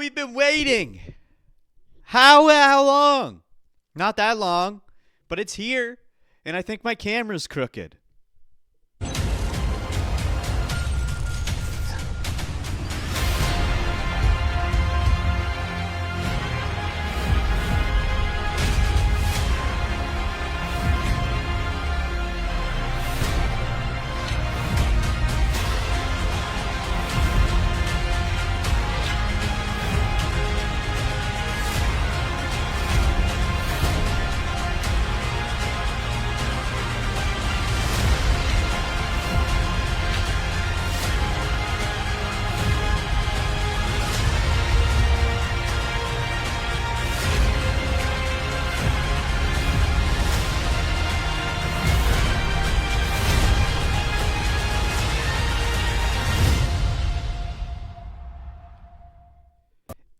we've been waiting. How long? Not that long, but it's here, and I think my camera's crooked.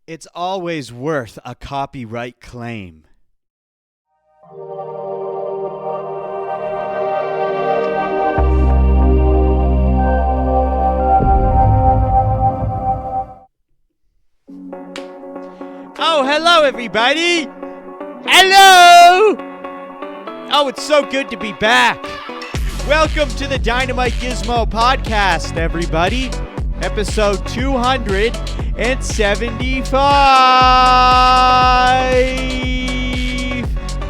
It's always worth a copyright claim. Oh, hello, everybody. Hello. Oh, it's so good to be back. Welcome to the DynamiteGizmo podcast, everybody. Episode 275.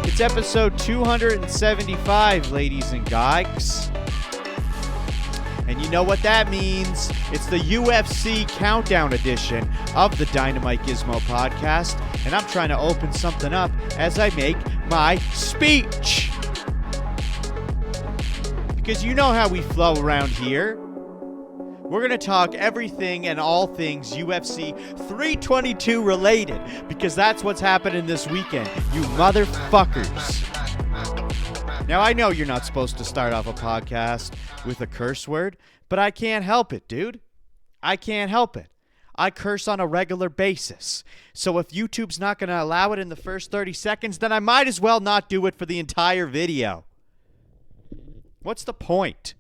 It's episode 275, ladies and guys. And you know what that means. It's the UFC countdown edition of the DynamiteGizmo podcast. And I'm trying to open something up as I make my speech. Because you know how we flow around here. We're going to talk everything and all things UFC 322 related, because that's what's happening this weekend, you motherfuckers. Now, I know you're not supposed to start off a podcast with a curse word, but I can't help it, dude. I can't help it. I curse on a regular basis. So if YouTube's not going to allow it in the first 30 seconds, then I might as well not do it for the entire video. What's the point?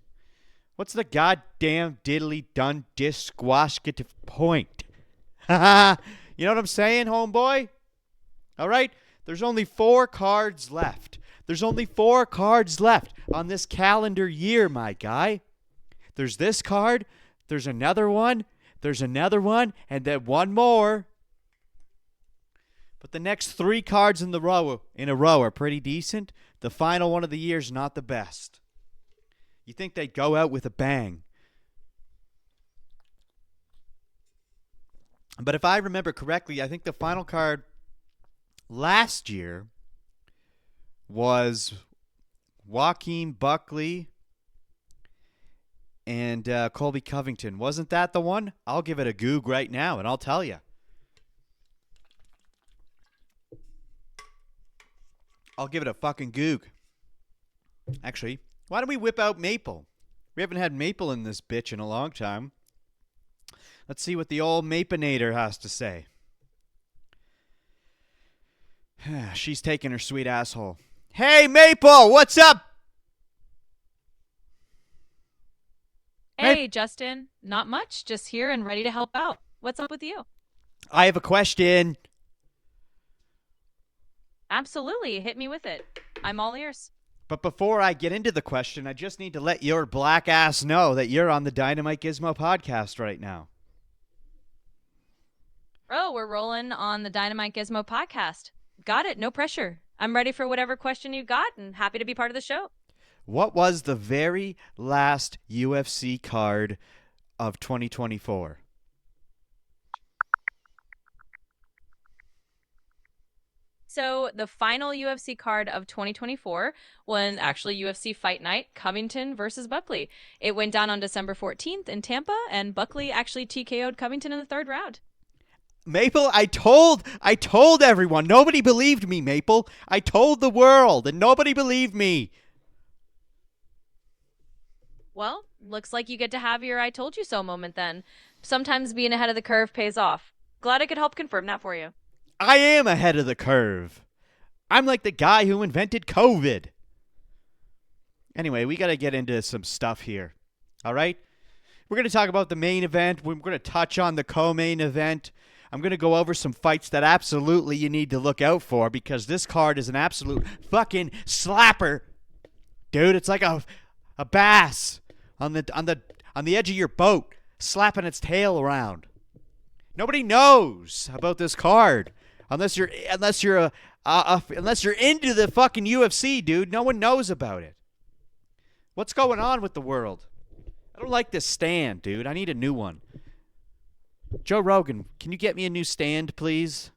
What's the goddamn diddly dun disquashcative point? You know what I'm saying, homeboy? All right? There's only 4 cards left. There's only 4 cards left on this calendar year, my guy. There's this card, there's another one, and then one more. But the next 3 cards in a row are pretty decent. The final one of the year is not the best. You think they'd go out with a bang. But if I remember correctly, I think the final card last year was Joaquin Buckley and Colby Covington. Wasn't that the one? I'll give it a goog right now, and I'll tell you. I'll give it a fucking goog. Actually, why don't we whip out Maple? We haven't had Maple in this bitch in a long time. Let's see what the old Mapinator has to say. She's taking her sweet asshole. Hey, Maple, what's up? Hey, Justin. Not much. Just here and ready to help out. What's up with you? I have a question. Absolutely. Hit me with it. I'm all ears. But before I get into the question, I just need to let your black ass know that you're on the DynamiteGizmo podcast right now. Oh, we're rolling on the DynamiteGizmo podcast. Got it. No pressure. I'm ready for whatever question you got and happy to be part of the show. What was the very last UFC card of 2024? So the final UFC card of 2024 was actually UFC Fight Night, Covington versus Buckley. It went down on December 14th in Tampa, and Buckley actually TKO'd Covington in the 3rd round. Maple, I told everyone. Nobody believed me, Maple. I told the world, and nobody believed me. Well, looks like you get to have your I told you so moment then. Sometimes being ahead of the curve pays off. Glad I could help confirm that for you. I am ahead of the curve. I'm like the guy who invented COVID. Anyway, we got to get into some stuff here. All right? We're going to talk about the main event. We're going to touch on the co-main event. I'm going to go over some fights that absolutely you need to look out for because this card is an absolute fucking slapper. Dude, it's like a bass on the edge of your boat slapping its tail around. Nobody knows about this card unless you're into the fucking UFC, dude. No one knows about it. What's going on with the world? I don't like this stand, dude. I need a new one. Joe Rogan, can you get me a new stand, please?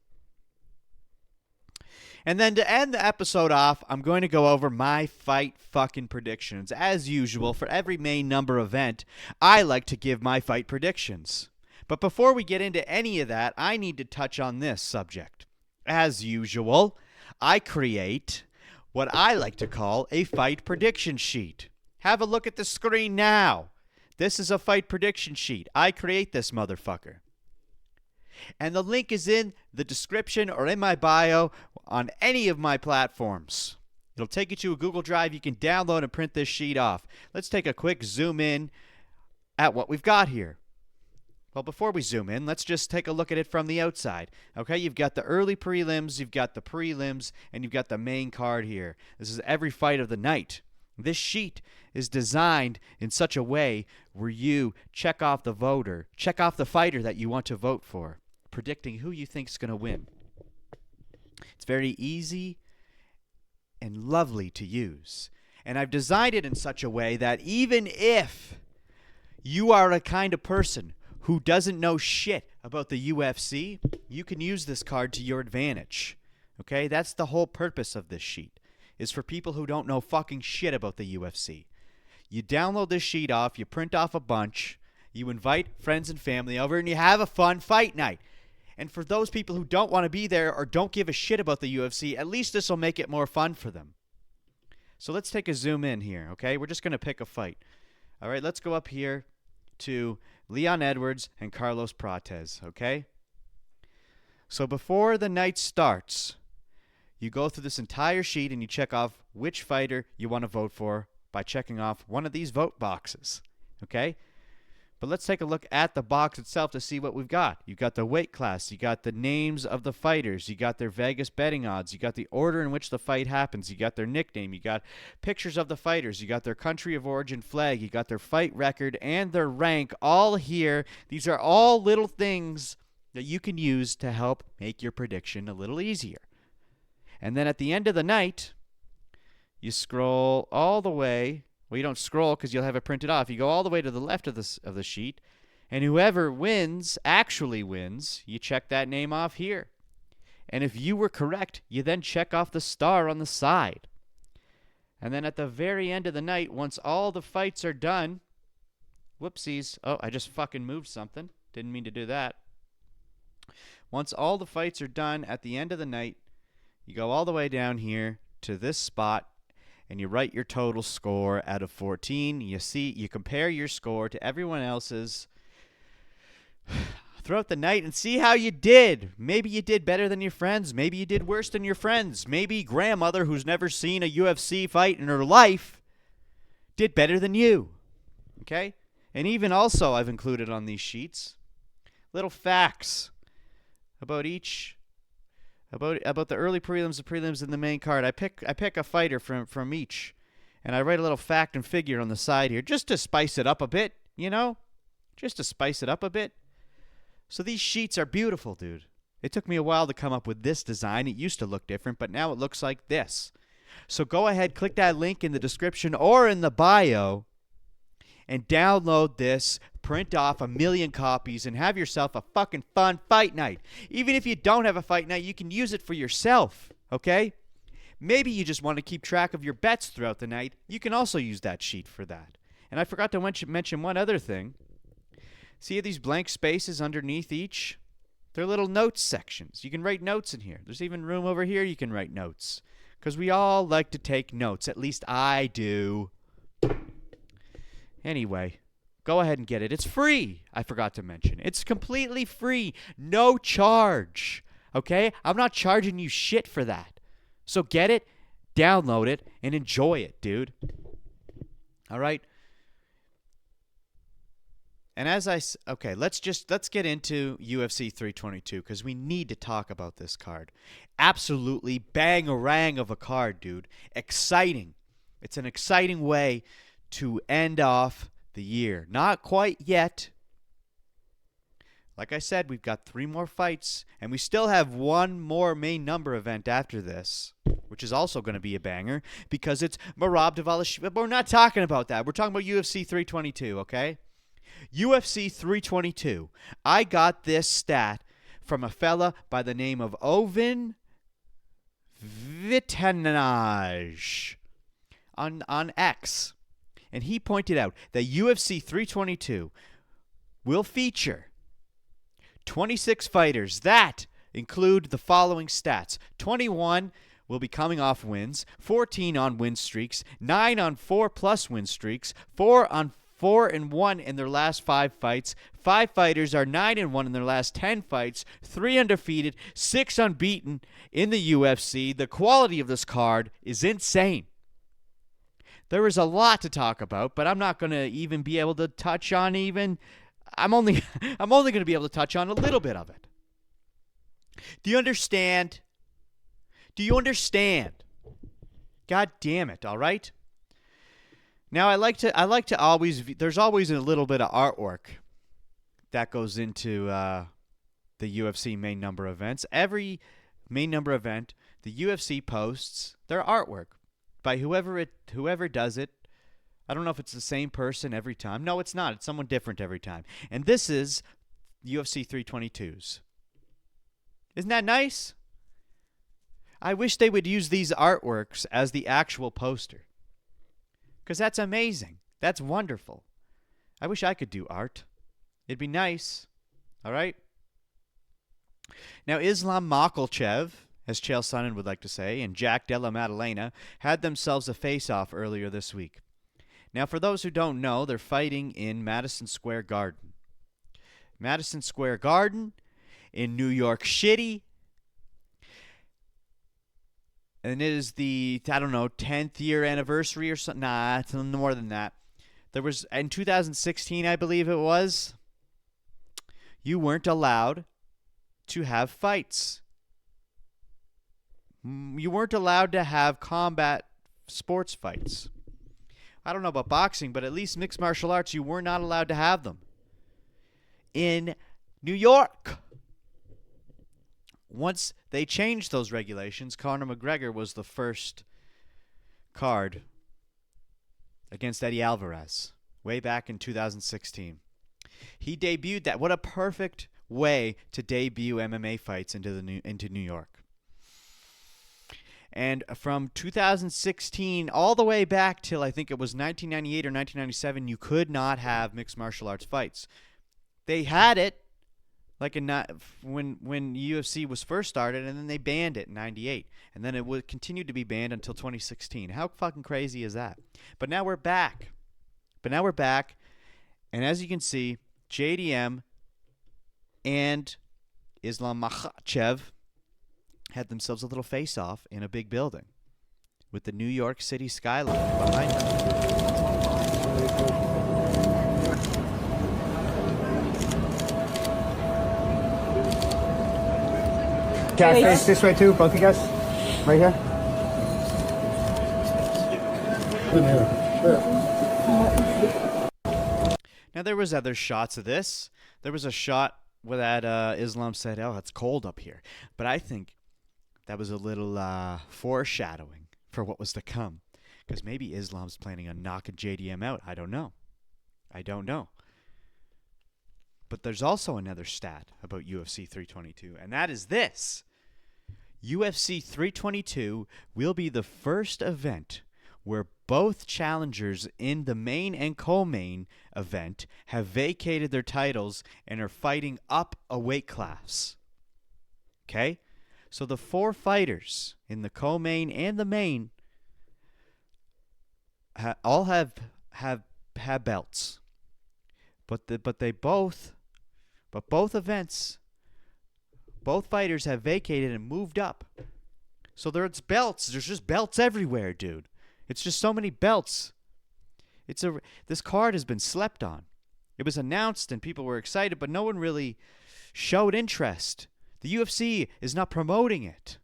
And then to end the episode off, I'm going to go over my fight fucking predictions. As usual, for every main number event, I like to give my fight predictions. But before we get into any of that, I need to touch on this subject. As usual, I create what I like to call a fight prediction sheet. Have a look at the screen now. This is a fight prediction sheet. I create this motherfucker. And the link is in the description or in my bio on any of my platforms. It'll take you to a Google Drive. You can download and print this sheet off. Let's take a quick zoom in at what we've got here. Well, before we zoom in, let's just take a look at it from the outside. Okay, you've got the early prelims, you've got the prelims, and you've got the main card here. This is every fight of the night. This sheet is designed in such a way where you check off the fighter that you want to vote for, predicting who you think is going to win. It's very easy and lovely to use. And I've designed it in such a way that even if you are a kind of person who doesn't know shit about the UFC, you can use this card to your advantage. Okay? That's the whole purpose of this sheet, is for people who don't know fucking shit about the UFC. You download this sheet off, you print off a bunch, you invite friends and family over, and you have a fun fight night. And for those people who don't want to be there or don't give a shit about the UFC, at least this will make it more fun for them. So let's take a zoom in here, okay? We're just going to pick a fight. All right, let's go up here to Leon Edwards and Carlos Protez, okay? So before the night starts, you go through this entire sheet and you check off which fighter you want to vote for by checking off one of these vote boxes, okay? But let's take a look at the box itself to see what we've got. You got the weight class, you got the names of the fighters, you got their Vegas betting odds, you got the order in which the fight happens, you got their nickname, you got pictures of the fighters, you got their country of origin flag, you got their fight record and their rank all here. These are all little things that you can use to help make your prediction a little easier. And then at the end of the night, you scroll all the way. Well, you don't scroll because you'll have it printed off. You go all the way to the left of the sheet, and whoever actually wins, you check that name off here. And if you were correct, you then check off the star on the side. And then at the very end of the night, once all the fights are done, whoopsies. Oh, I just fucking moved something. Didn't mean to do that. Once all the fights are done at the end of the night, you go all the way down here to this spot, and you write your total score out of 14. You compare your score to everyone else's throughout the night and see how you did. Maybe you did better than your friends. Maybe you did worse than your friends. Maybe grandmother, who's never seen a UFC fight in her life, did better than you. Okay? And even also, I've included on these sheets little facts about each. About the early prelims, the prelims, and the main card. I pick a fighter from each, and I write a little fact and figure on the side here, just to spice it up a bit, you know? Just to spice it up a bit. So these sheets are beautiful, dude. It took me a while to come up with this design. It used to look different, but now it looks like this. So go ahead, click that link in the description or in the bio, and download this, print off 1 million copies, and have yourself a fucking fun fight night. Even if you don't have a fight night, you can use it for yourself, okay? Maybe you just want to keep track of your bets throughout the night. You can also use that sheet for that. And I forgot to mention one other thing. See these blank spaces underneath each? They're little notes sections. You can write notes in here. There's even room over here you can write notes. Because we all like to take notes. At least I do. Anyway, go ahead and get it. It's free, I forgot to mention. It's completely free. No charge. Okay? I'm not charging you shit for that. So get it, download it, and enjoy it, dude. All right? And okay, let's get into UFC 322 because we need to talk about this card. Absolutely bang-a-rang of a card, dude. Exciting. It's an exciting way to end off the year. Not quite yet. Like I said, we've got 3 more fights, and we still have one more main number event after this, which is also going to be a banger because it's Merab Dvalishvili. But we're not talking about that. We're talking about UFC 322, okay? UFC 322. I got this stat from a fella by the name of Ovin Vitanaj on X. And he pointed out that UFC 322 will feature 26 fighters that include the following stats. 21 will be coming off wins, 14 on win streaks, 9 on 4+ win streaks, 4 on 4-1 in their last 5 fights. 5 fighters are 9-1 in their last 10 fights, 3 undefeated, 6 unbeaten in the UFC. The quality of this card is insane. There is a lot to talk about, but I'm not going to even be able to touch on I'm only going to be able to touch on a little bit of it. Do you understand? God damn it, all right? Now I like to always there's always a little bit of artwork that goes into the UFC main number events. Every main number event, the UFC posts their artwork by whoever does it. I don't know if it's the same person every time. No, it's not. It's someone different every time. And this is UFC 322's. Isn't that nice? I wish they would use these artworks as the actual poster. Because that's amazing. That's wonderful. I wish I could do art. It'd be nice. All right? Now, Islam Makhachev, as Chael Sonnen would like to say, and Jack Della Maddalena had themselves a face-off earlier this week. Now, for those who don't know, they're fighting in Madison Square Garden. Madison Square Garden in New York City. And it is the, 10th year anniversary or something. Nah, it's more than that. There was, in 2016, I believe it was, you weren't allowed to have fights. You weren't allowed to have combat sports fights. I don't know about boxing, but at least mixed martial arts, you were not allowed to have them. In New York. Once they changed those regulations, Conor McGregor was the first card against Eddie Alvarez way back in 2016. He debuted that. What a perfect way to debut MMA fights into New York. And from 2016 all the way back till I think it was 1998 or 1997, you could not have mixed martial arts fights. They had it like when UFC was first started, and then they banned it in 98. And then it would continue to be banned until 2016. How fucking crazy is that? But now we're back. And as you can see, JDM and Islam Makhachev had themselves a little face-off in a big building with the New York City skyline behind them. Can I face this way too, both of you guys? Right here? Now there was other shots of this. There was a shot where that Islam said, "Oh, it's cold up here," but I think that was a little foreshadowing for what was to come, because maybe Islam's planning on knocking JDM out. I don't know. But there's also another stat about UFC 322, and that is this. UFC 322 will be the first event where both challengers in the main and co-main event have vacated their titles and are fighting up a weight class. Okay? So the 4 fighters in the co-main and the main all have belts. But both events, both fighters have vacated and moved up. So there's belts. There's just belts everywhere, dude. It's just so many belts. This card has been slept on. It was announced and people were excited, but no one really showed interest. The UFC is not promoting it.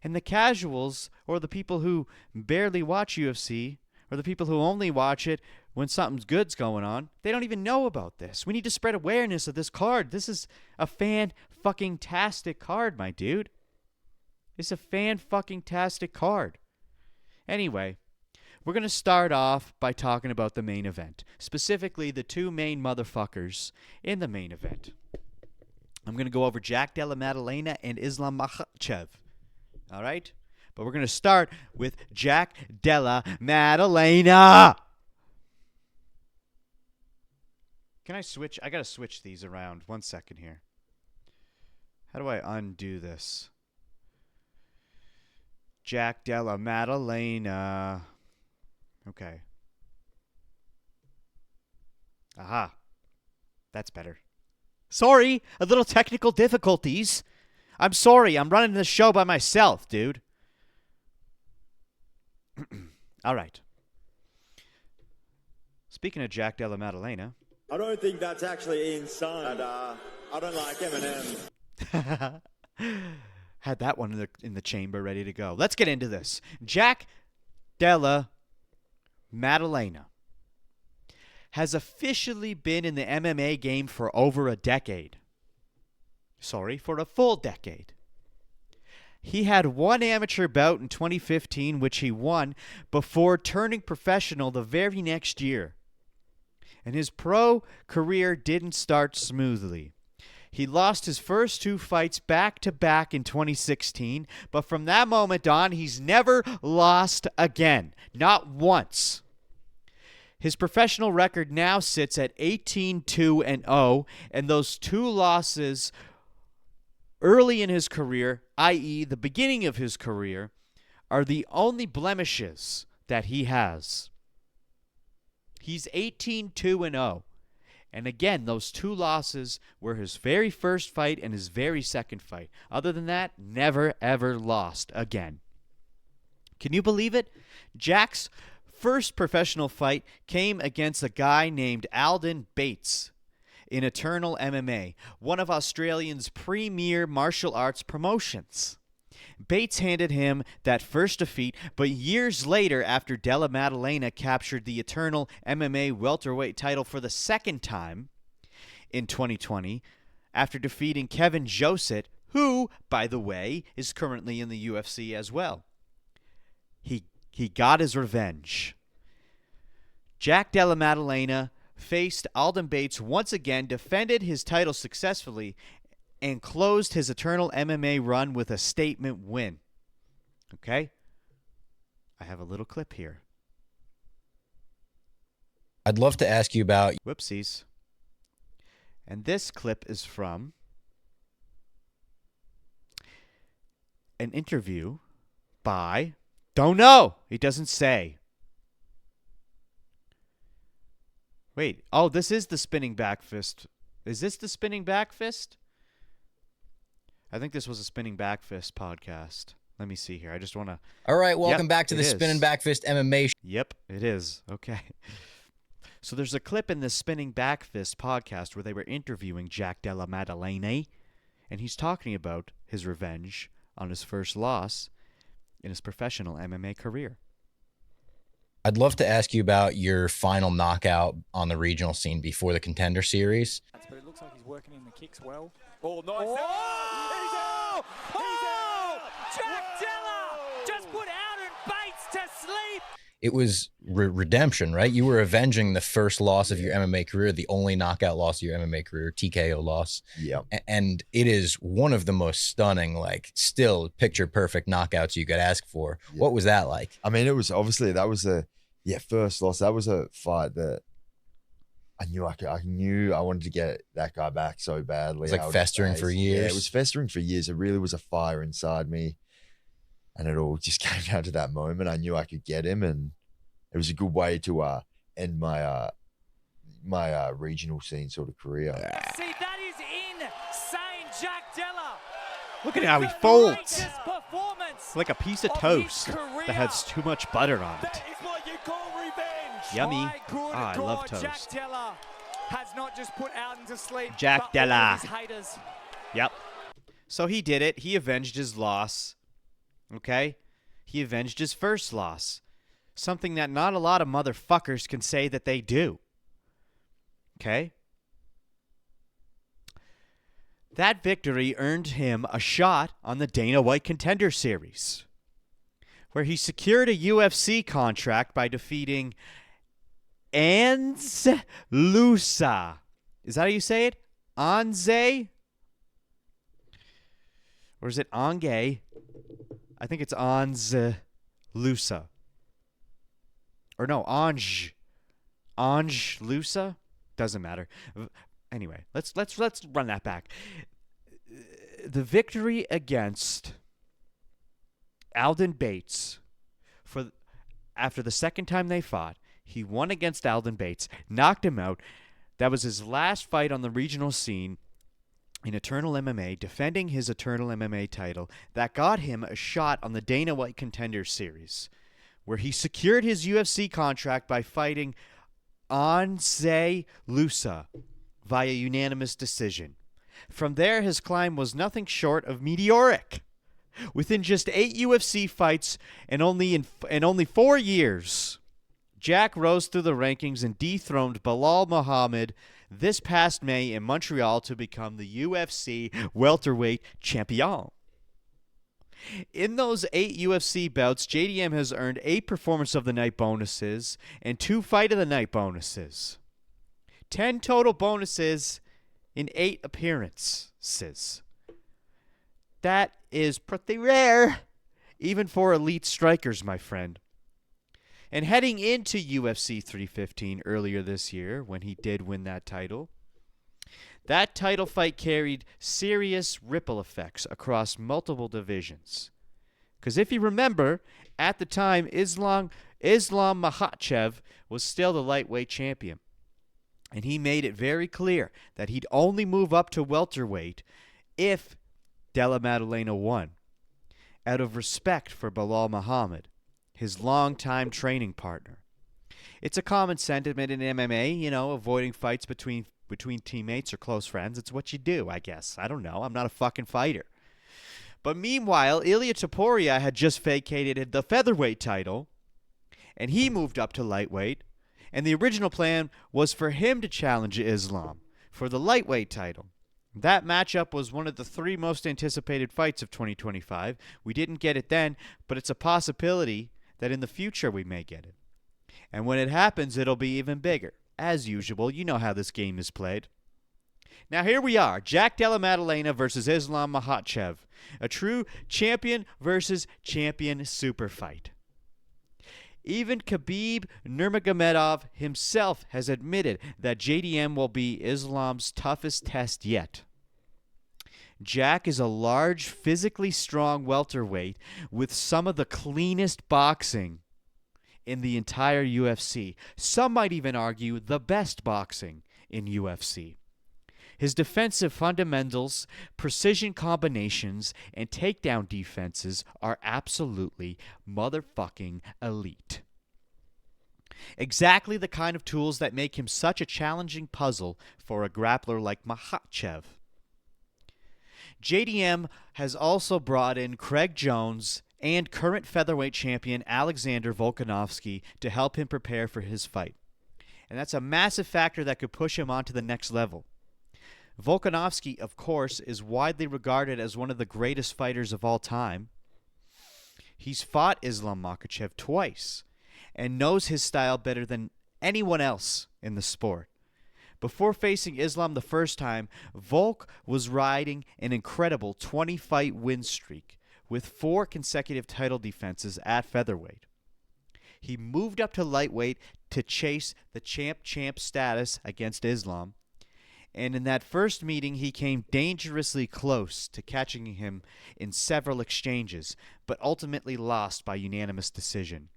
And the casuals, or the people who barely watch UFC, or the people who only watch it when something's good's going on, they don't even know about this. We need to spread awareness of this card. This is a fan-fucking-tastic card, my dude. It's a fan-fucking-tastic card. Anyway, we're going to start off by talking about the main event, specifically the two main motherfuckers in the main event. I'm going to go over Jack Della Maddalena and Islam Makhachev. All right? But we're going to start with Jack Della Maddalena. Can I switch? I got to switch these around. 1 second here. How do I undo this? Jack Della Maddalena. Okay. Aha. That's better. Sorry, a little technical difficulties. I'm sorry, I'm running the show by myself, dude. All right. Speaking of Jack Della Maddalena. I don't think that's actually insane. And I don't like Eminem. Had that one in the chamber ready to go. Let's get into this. Jack Della Maddalena has officially been in the MMA game for over a decade. Sorry, for a full decade. He had one amateur bout in 2015, which he won, before turning professional the very next year. And his pro career didn't start smoothly. He lost his first two fights back-to-back in 2016, but from that moment on, he's never lost again. Not once. His professional record now sits at 18-2-0, and those two losses early in his career, i.e. the beginning of his career, are the only blemishes that he has. He's 18-2-0. And again, those two losses were his very first fight and his very second fight. Other than that, never, ever lost again. Can you believe it? Jack's first professional fight came against a guy named Alden Bates in Eternal MMA, one of Australia's premier martial arts promotions. Bates handed him that first defeat, but years later, after Della Maddalena captured the Eternal MMA welterweight title for the second time in 2020, after defeating Kevin Josett, who, by the way, is currently in the UFC as well. He got his revenge. Jack Della Maddalena faced Alden Bates once again, defended his title successfully, and closed his Eternal MMA run with a statement win. Okay? I have a little clip here. I'd love to ask you about... Whoopsies. And this clip is from an interview by... Don't know. He doesn't say. Wait. Oh, this is the spinning back fist. Is this the spinning back fist? I think this was a spinning back fist podcast. Let me see here. I just want to... All right, welcome back to the Spinning Back Fist MMA. Yep, it is. Okay. So there's a clip in the Spinning Back Fist podcast where they were interviewing Jack Della Maddalena, and he's talking about his revenge on his first loss in his professional MMA career. I'd love to ask you about your final knockout on the regional scene before the Contender Series. But it looks like he's working in the kicks well. Oh, nice. Oh! Oh! Jack Della just put Alden Bates to sleep. It was redemption, right? You were avenging the first loss of your MMA career, the only knockout loss of your MMA career, TKO loss. Yeah. And it is one of the most stunning, like, still picture-perfect knockouts you could ask for. Yeah. What was that like? I mean, it was obviously, that was a first loss. That was a fight that I knew I wanted to get that guy back so badly. It was like festering for years. Yeah, it was festering for years. It really was a fire inside me. And it all just came down to that moment. I knew I could get him, and it was a good way to end my my regional scene sort of career. See, that is insane, Jack Della. Look at how he folds. Like a piece of toast that has too much butter on it. That is what you call revenge. Yummy. I love toast. Jack Della has not just put Alden to sleep, Jack but all Della. of his haters. Yep. So he did it. He avenged his loss. Okay? He avenged his first loss. Something that not a lot of motherfuckers can say that they do. Okay? That victory earned him a shot on the Dana White Contender Series, where he secured a UFC contract by defeating Anze Lusa. Is that how you say it? Anze? Or is it Ange? I think it's Anze Lusa. Or no, Ange Lusa? Doesn't matter. Anyway, let's run that back. The victory against Alden Bates, after the second time they fought, he won against Alden Bates, knocked him out. That was his last fight on the regional scene in Eternal MMA, defending his Eternal MMA title. That got him a shot on the Dana White Contender Series, where he secured his UFC contract by fighting Anze Lusa via unanimous decision. From there, his climb was nothing short of meteoric. Within just 8 UFC fights and only 4 years, Jack rose through the rankings and dethroned Belal Muhammad this past May in Montreal to become the UFC welterweight champion. In those 8 UFC bouts, JDM has earned 8 Performance of the Night bonuses and 2 Fight of the Night bonuses. 10 total bonuses in 8 appearances. That is pretty rare, even for elite strikers, my friend. And heading into UFC 315 earlier this year, when he did win that title fight carried serious ripple effects across multiple divisions. Because if you remember, at the time, Islam Makhachev was still the lightweight champion. And he made it very clear that he'd only move up to welterweight if Della Maddalena won, out of respect for Belal Muhammad, his longtime training partner. It's a common sentiment in MMA, avoiding fights between teammates or close friends. It's what you do, I guess. I don't know. I'm not a fucking fighter. But meanwhile, Ilia Topuria had just vacated the featherweight title, and he moved up to lightweight. And the original plan was for him to challenge Islam for the lightweight title. That matchup was one of the 3 most anticipated fights of 2025. We didn't get it then, but it's a possibility that in the future we may get it. And when it happens, it'll be even bigger. As usual, you know how this game is played. Now here we are, Jack Della Maddalena versus Islam Makhachev. A true champion versus champion super fight. Even Khabib Nurmagomedov himself has admitted that JDM will be Islam's toughest test yet. Jack is a large, physically strong welterweight with some of the cleanest boxing in the entire UFC. Some might even argue the best boxing in UFC. His defensive fundamentals, precision combinations, and takedown defenses are absolutely motherfucking elite. Exactly the kind of tools that make him such a challenging puzzle for a grappler like Makhachev. JDM has also brought in Craig Jones and current featherweight champion Alexander Volkanovski to help him prepare for his fight. And that's a massive factor that could push him on to the next level. Volkanovski, of course, is widely regarded as one of the greatest fighters of all time. He's fought Islam Makhachev twice and knows his style better than anyone else in the sport. Before facing Islam the first time, Volk was riding an incredible 20-fight win streak with 4 consecutive title defenses at featherweight. He moved up to lightweight to chase the champ status against Islam. And in that first meeting, he came dangerously close to catching him in several exchanges, but ultimately lost by unanimous decision.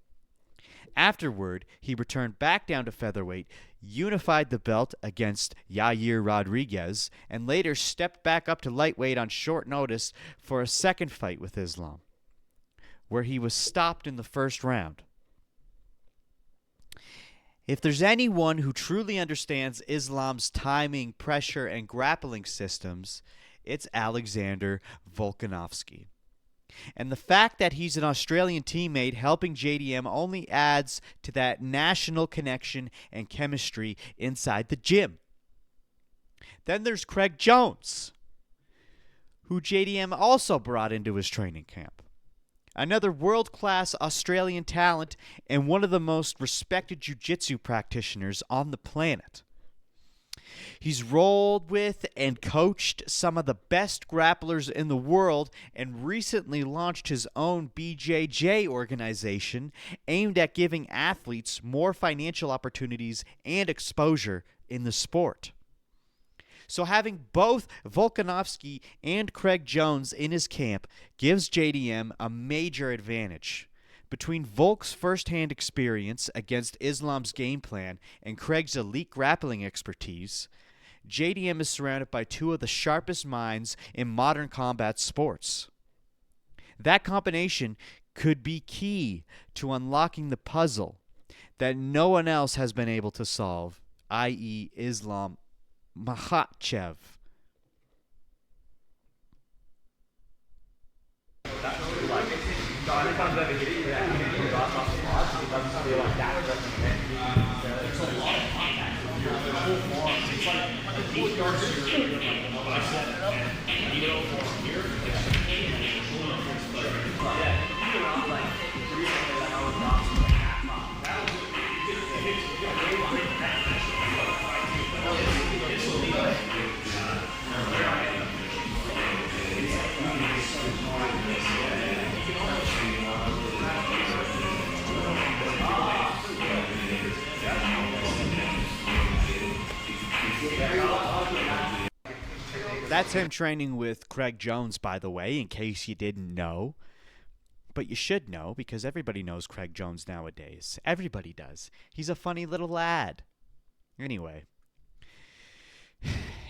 Afterward, he returned back down to featherweight, unified the belt against Yair Rodriguez, and later stepped back up to lightweight on short notice for a second fight with Islam, where he was stopped in the first round. If there's anyone who truly understands Islam's timing, pressure, and grappling systems, it's Alexander Volkanovski. And the fact that he's an Australian teammate helping JDM only adds to that national connection and chemistry inside the gym. Then there's Craig Jones, who JDM also brought into his training camp. Another world-class Australian talent and one of the most respected jiu-jitsu practitioners on the planet. He's rolled with and coached some of the best grapplers in the world and recently launched his own BJJ organization aimed at giving athletes more financial opportunities and exposure in the sport. So having both Volkanovski and Craig Jones in his camp gives JDM a major advantage. Between Volk's first-hand experience against Islam's game plan and Craig's elite grappling expertise, JDM is surrounded by two of the sharpest minds in modern combat sports. That combination could be key to unlocking the puzzle that no one else has been able to solve, i.e. Islam Makhachev. That's him training with Craig Jones, by the way, in case you didn't know. But you should know, because everybody knows Craig Jones nowadays. Everybody does. He's a funny little lad. Anyway.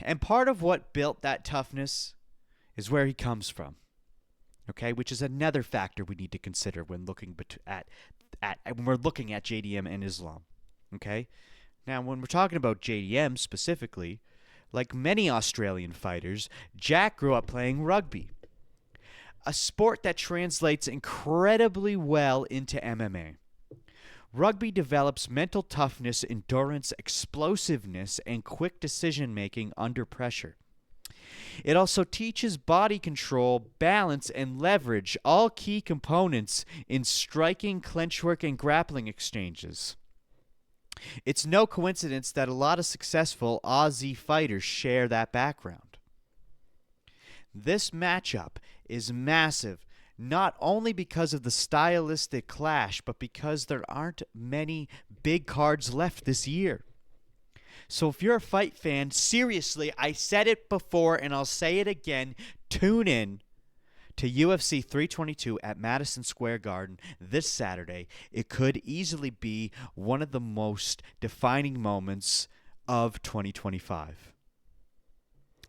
And part of what built that toughness is where he comes from. Okay, which is another factor we need to consider when looking when we're looking at JDM and Islam. Okay? Now, when we're talking about JDM specifically, like many Australian fighters, Jack grew up playing rugby, a sport that translates incredibly well into MMA. Rugby develops mental toughness, endurance, explosiveness, and quick decision-making under pressure. It also teaches body control, balance, and leverage, all key components in striking, clinch work, and grappling exchanges. It's no coincidence that a lot of successful Aussie fighters share that background. This matchup is massive, not only because of the stylistic clash, but because there aren't many big cards left this year. So if you're a fight fan, seriously, I said it before and I'll say it again, tune in to UFC 322 at Madison Square Garden this Saturday. It could easily be one of the most defining moments of 2025.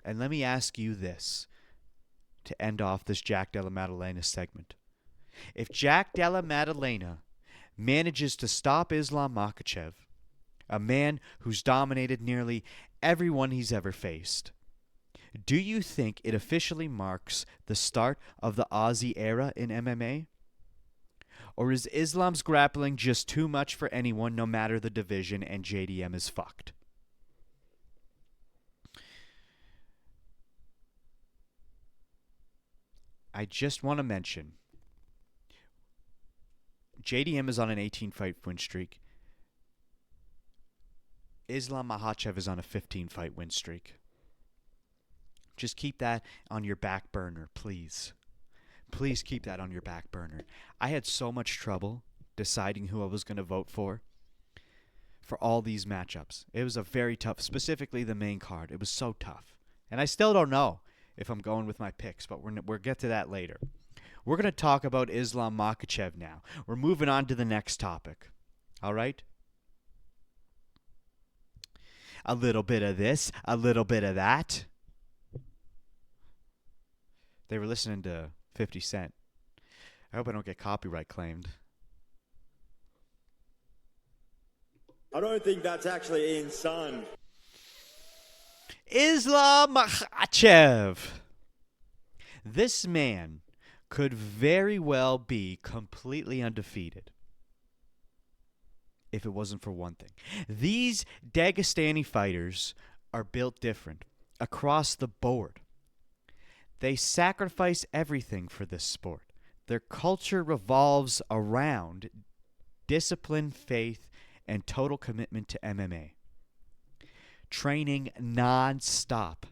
And let me ask you this to end off this Jack Della Maddalena segment. If Jack Della Maddalena manages to stop Islam Makhachev, a man who's dominated nearly everyone he's ever faced, do you think it officially marks the start of the Aussie era in MMA? Or is Islam's grappling just too much for anyone, no matter the division, and JDM is fucked? I just want to mention, JDM is on an 18-fight win streak. Islam Makhachev is on a 15-fight win streak. Just keep that on your back burner, please. Please keep that on your back burner. I had so much trouble deciding who I was going to vote for all these matchups. It was a very tough, specifically the main card. It was so tough. And I still don't know if I'm going with my picks, but we'll get to that later. We're going to talk about Islam Makhachev now. We're moving on to the next topic. All right? A little bit of this, a little bit of that. They were listening to 50 Cent. I hope I don't get copyright claimed. I don't think that's actually Ian's son. Islam Makhachev. This man could very well be completely undefeated if it wasn't for one thing. These Dagestani fighters are built different across the board. They sacrifice everything for this sport. Their culture revolves around discipline, faith, and total commitment to MMA. Training non-stop.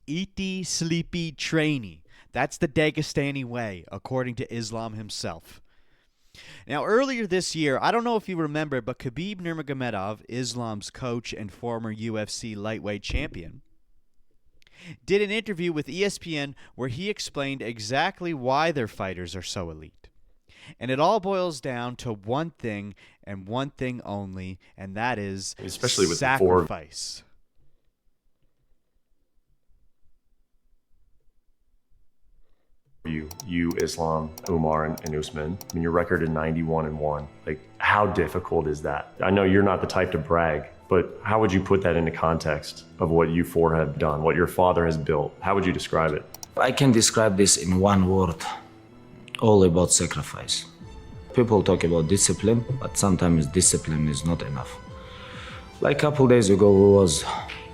Eaty, sleepy, trainy. That's the Dagestani way, according to Islam himself. Now, earlier this year, I don't know if you remember, but Khabib Nurmagomedov, Islam's coach and former UFC lightweight champion, did an interview with ESPN where he explained exactly why their fighters are so elite. And it all boils down to one thing and one thing only, and that is especially with sacrifice. You, Islam, Umar, and Usman. I mean, your record is 91-1. Like, how difficult is that? I know you're not the type to brag, but how would you put that into context of what you four have done, what your father has built? How would you describe it? I can describe this in one word: all about sacrifice. People talk about discipline, but sometimes discipline is not enough. Like a couple days ago,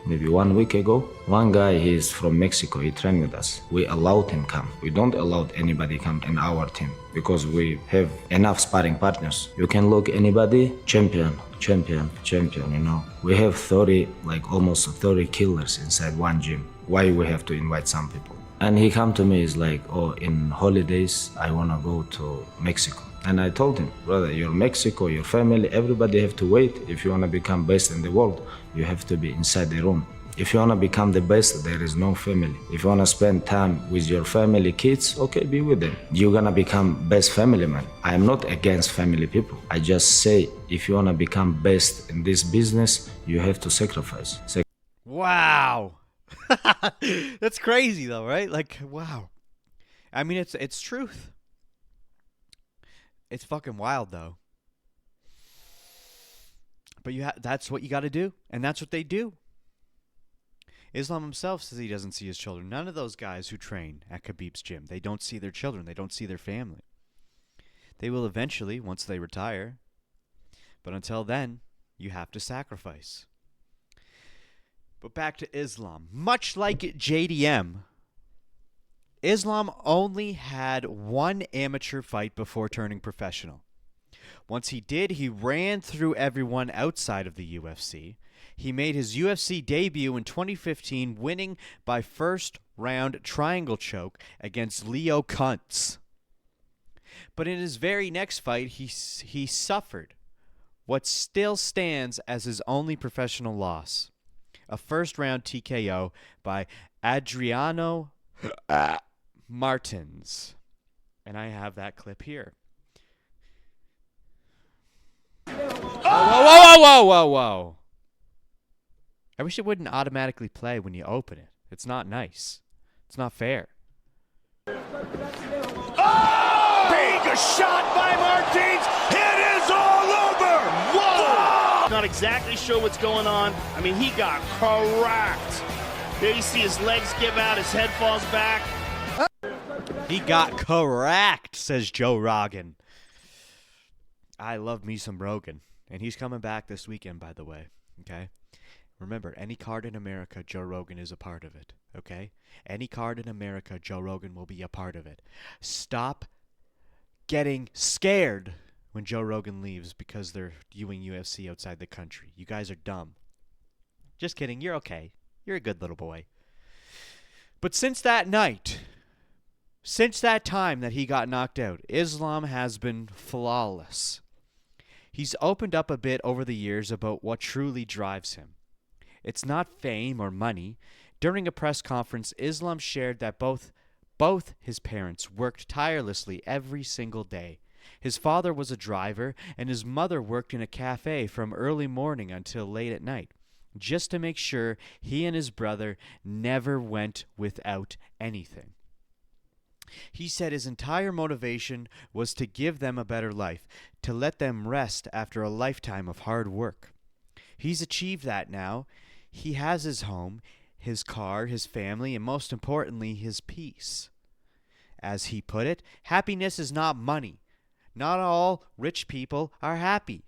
maybe 1 week ago, one guy, he's from Mexico, he trained with us. We allowed him come. We don't allow anybody come in our team because we have enough sparring partners. You can look anybody, champion, you know. We have 30, like almost 30 killers inside one gym. Why we have to invite some people? And he come to me, he's like, oh, in holidays, I wanna go to Mexico. And I told him, brother, you're Mexico, your family, everybody have to wait. If you want to become best in the world, you have to be inside the room. If you want to become the best, there is no family. If you want to spend time with your family, kids, okay, be with them. You're going to become best family man. I am not against family people. I just say, if you want to become best in this business, you have to sacrifice. Wow. That's crazy though, right? Like, wow. I mean, it's truth. It's fucking wild, though. But that's what you got to do, and that's what they do. Islam himself says he doesn't see his children. None of those guys who train at Khabib's gym, they don't see their children. They don't see their family. They will eventually, once they retire. But until then, you have to sacrifice. But back to Islam. Much like JDM, Islam only had one amateur fight before turning professional. Once he did, he ran through everyone outside of the UFC. He made his UFC debut in 2015, winning by first-round triangle choke against Leo Kuntz. But in his very next fight, he suffered what still stands as his only professional loss, a first-round TKO by Adriano Martins. And I have that clip here. Whoa. I wish it wouldn't automatically play when you open it. It's not nice. It's not fair. Big shot by Martins. It is all over. Whoa! Not exactly sure what's going on. I mean, he got cracked. There you see his legs give out, his head falls back. He got cracked, says Joe Rogan. I love me some Rogan. And he's coming back this weekend, by the way. Okay? Remember, any card in America, Joe Rogan is a part of it. Okay? Any card in America, Joe Rogan will be a part of it. Stop getting scared when Joe Rogan leaves because they're doing UFC outside the country. You guys are dumb. Just kidding. You're okay. You're a good little boy. But since that night, since that time that he got knocked out, Islam has been flawless. He's opened up a bit over the years about what truly drives him. It's not fame or money. During a press conference, Islam shared that both his parents worked tirelessly every single day. His father was a driver, and his mother worked in a cafe from early morning until late at night, just to make sure he and his brother never went without anything. He said his entire motivation was to give them a better life, to let them rest after a lifetime of hard work. He's achieved that now. He has his home, his car, his family, and most importantly, his peace. As he put it, happiness is not money. Not all rich people are happy.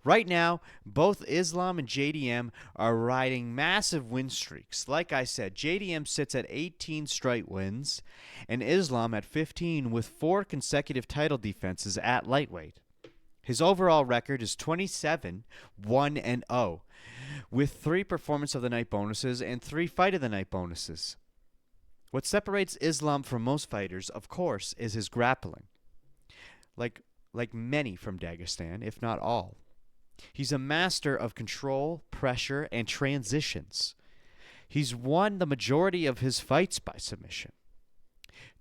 Right now, both Islam and JDM are riding massive win streaks. Like I said, JDM sits at 18 straight wins, and Islam at 15 with 4 consecutive title defenses at lightweight. His overall record is 27-1-0, with 3 Performance of the Night bonuses and 3 Fight of the Night bonuses. What separates Islam from most fighters, of course, is his grappling. Like many from Dagestan, if not all. He's a master of control, pressure, and transitions. He's won the majority of his fights by submission.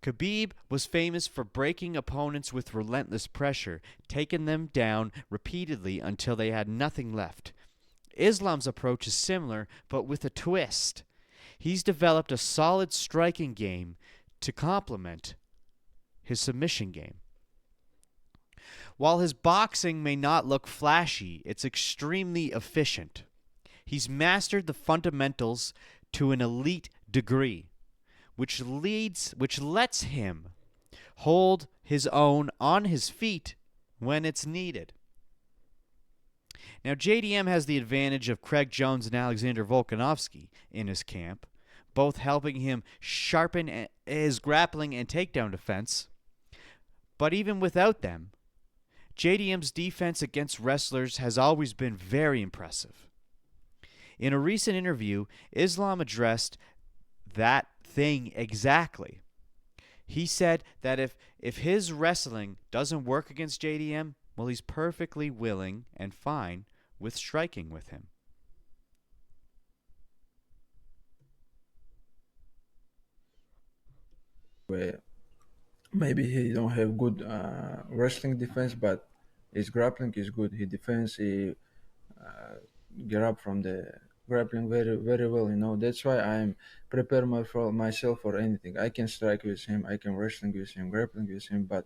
Khabib was famous for breaking opponents with relentless pressure, taking them down repeatedly until they had nothing left. Islam's approach is similar, but with a twist. He's developed a solid striking game to complement his submission game. While his boxing may not look flashy, it's extremely efficient. He's mastered the fundamentals to an elite degree, which lets him hold his own on his feet when it's needed. Now, JDM has the advantage of Craig Jones and Alexander Volkanovski in his camp, both helping him sharpen his grappling and takedown defense. But even without them, JDM's defense against wrestlers has always been very impressive. In a recent interview, Islam addressed that thing exactly. He said that if his wrestling doesn't work against JDM, well, he's perfectly willing and fine with striking with him. Where maybe he don't have good wrestling defense, but his grappling is good. He defends, he get up from the grappling very, very well. That's why I'm prepare myself for anything. I can strike with him, I can wrestling with him, grappling with him, but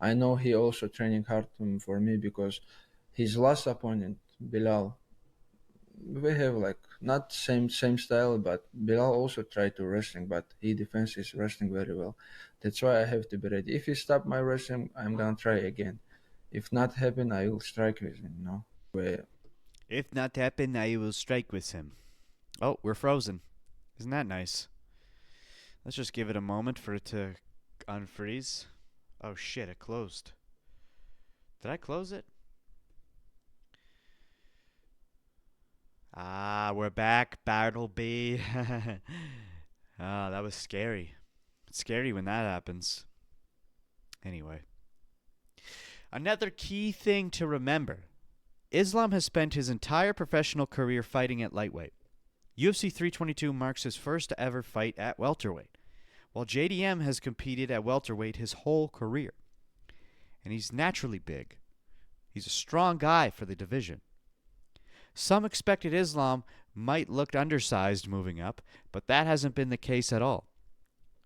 I know he also training hard for me because his last opponent, Bilal, we have not same style, but Bilal also tried to wrestling, but he defends his wrestling very well. That's why I have to be ready. If he stop my wrestling, I'm gonna try again. If not happen, I will strike with him. If not happen, I will strike with him. Oh, we're frozen. Isn't that nice? Let's just give it a moment for it to unfreeze. Oh shit, it closed. Did I close it? Ah, we're back, Bartleby. Ah, that was scary. It's scary when that happens. Anyway. Another key thing to remember. Islam has spent his entire professional career fighting at lightweight. UFC 322 marks his first ever fight at welterweight, while JDM has competed at welterweight his whole career. And he's naturally big. He's a strong guy for the division. Some expected Islam might look undersized moving up, but that hasn't been the case at all.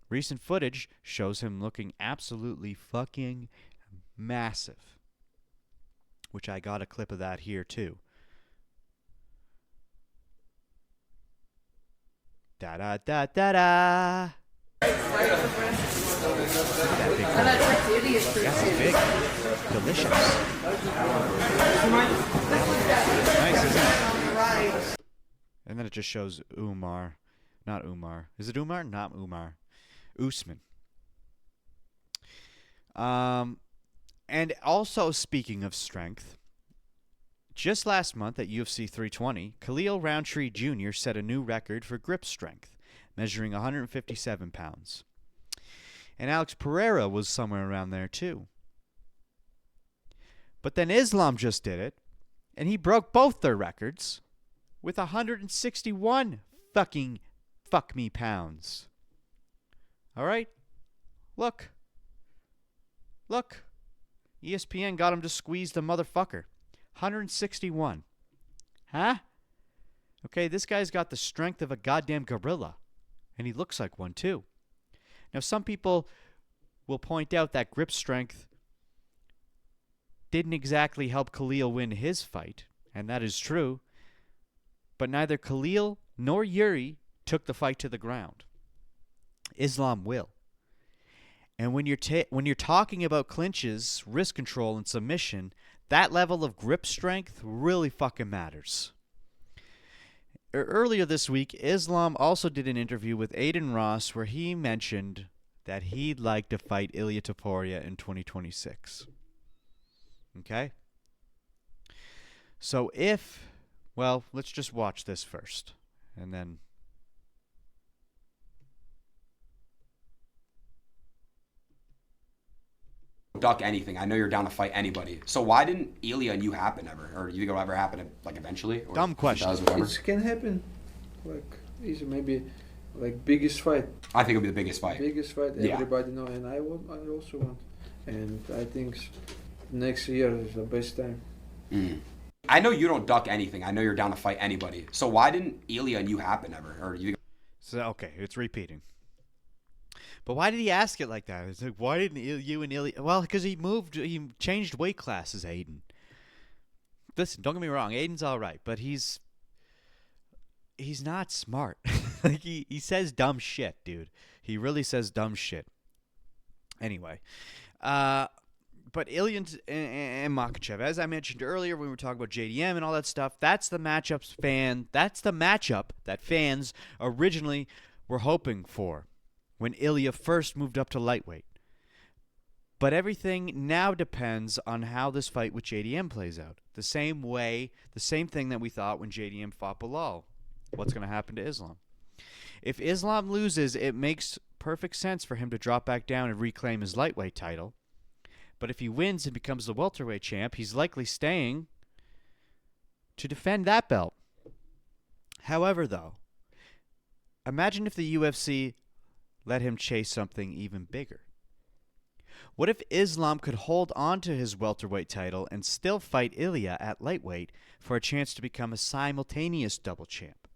Recent footage shows him looking absolutely fucking massive, which I got a clip of that here too. Da da da da da. That's big. Delicious. Nice, isn't it? And then it just shows Umar. Not Umar. Is it Umar? Not Umar. Usman. And also, speaking of strength, just last month at UFC 320, Khalil Roundtree Jr. set a new record for grip strength, measuring 157 pounds. And Alex Pereira was somewhere around there too. But then Islam just did it, and he broke both their records with 161 fucking fuck me pounds. All right? Look. ESPN got him to squeeze the motherfucker. 161. Huh? Okay, this guy's got the strength of a goddamn gorilla. And he looks like one too. Now, some people will point out that grip strength didn't exactly help Khalil win his fight, and that is true, but neither Khalil nor Yuri took the fight to the ground. Islam will. And when you're talking about clinches, wrist control, and submission, that level of grip strength really fucking matters. Earlier this week, Islam also did an interview with Aiden Ross where he mentioned that he'd like to fight Ilia Topuria in 2026. Okay? So let's just watch this first, and then... Duck anything. I know you're down to fight anybody. So why didn't Ilya and you happen ever? Or do you think it'll ever happen, like, eventually? Or Dumb question. It can happen. Like, easy, maybe, like, biggest fight. I think it'll be the biggest fight. Biggest fight, Yeah. everybody know, and I also want. And I think next year is the best time. I know you don't duck anything. I know you're down to fight anybody. So why didn't Ilya and you happen ever? Or do you think... So, okay, it's repeating. But why did he ask it like that? It's like, why didn't you and Ilya... Well, because he changed weight classes, Aiden. Listen, don't get me wrong, Aiden's all right, but he's not smart. Like, he says dumb shit, dude. He really says dumb shit. Anyway, but Ilya and Makhachev, as I mentioned earlier when we were talking about JDM and all that stuff, that's the matchup that fans originally were hoping for when Ilya first moved up to lightweight. But everything now depends on how this fight with JDM plays out. The same thing that we thought when JDM fought Bilal. What's going to happen to Islam? If Islam loses, it makes perfect sense for him to drop back down and reclaim his lightweight title. But if he wins and becomes the welterweight champ, he's likely staying to defend that belt. However, though, imagine if the UFC let him chase something even bigger. What if Islam could hold on to his welterweight title and still fight Ilya at lightweight for a chance to become a simultaneous double champ?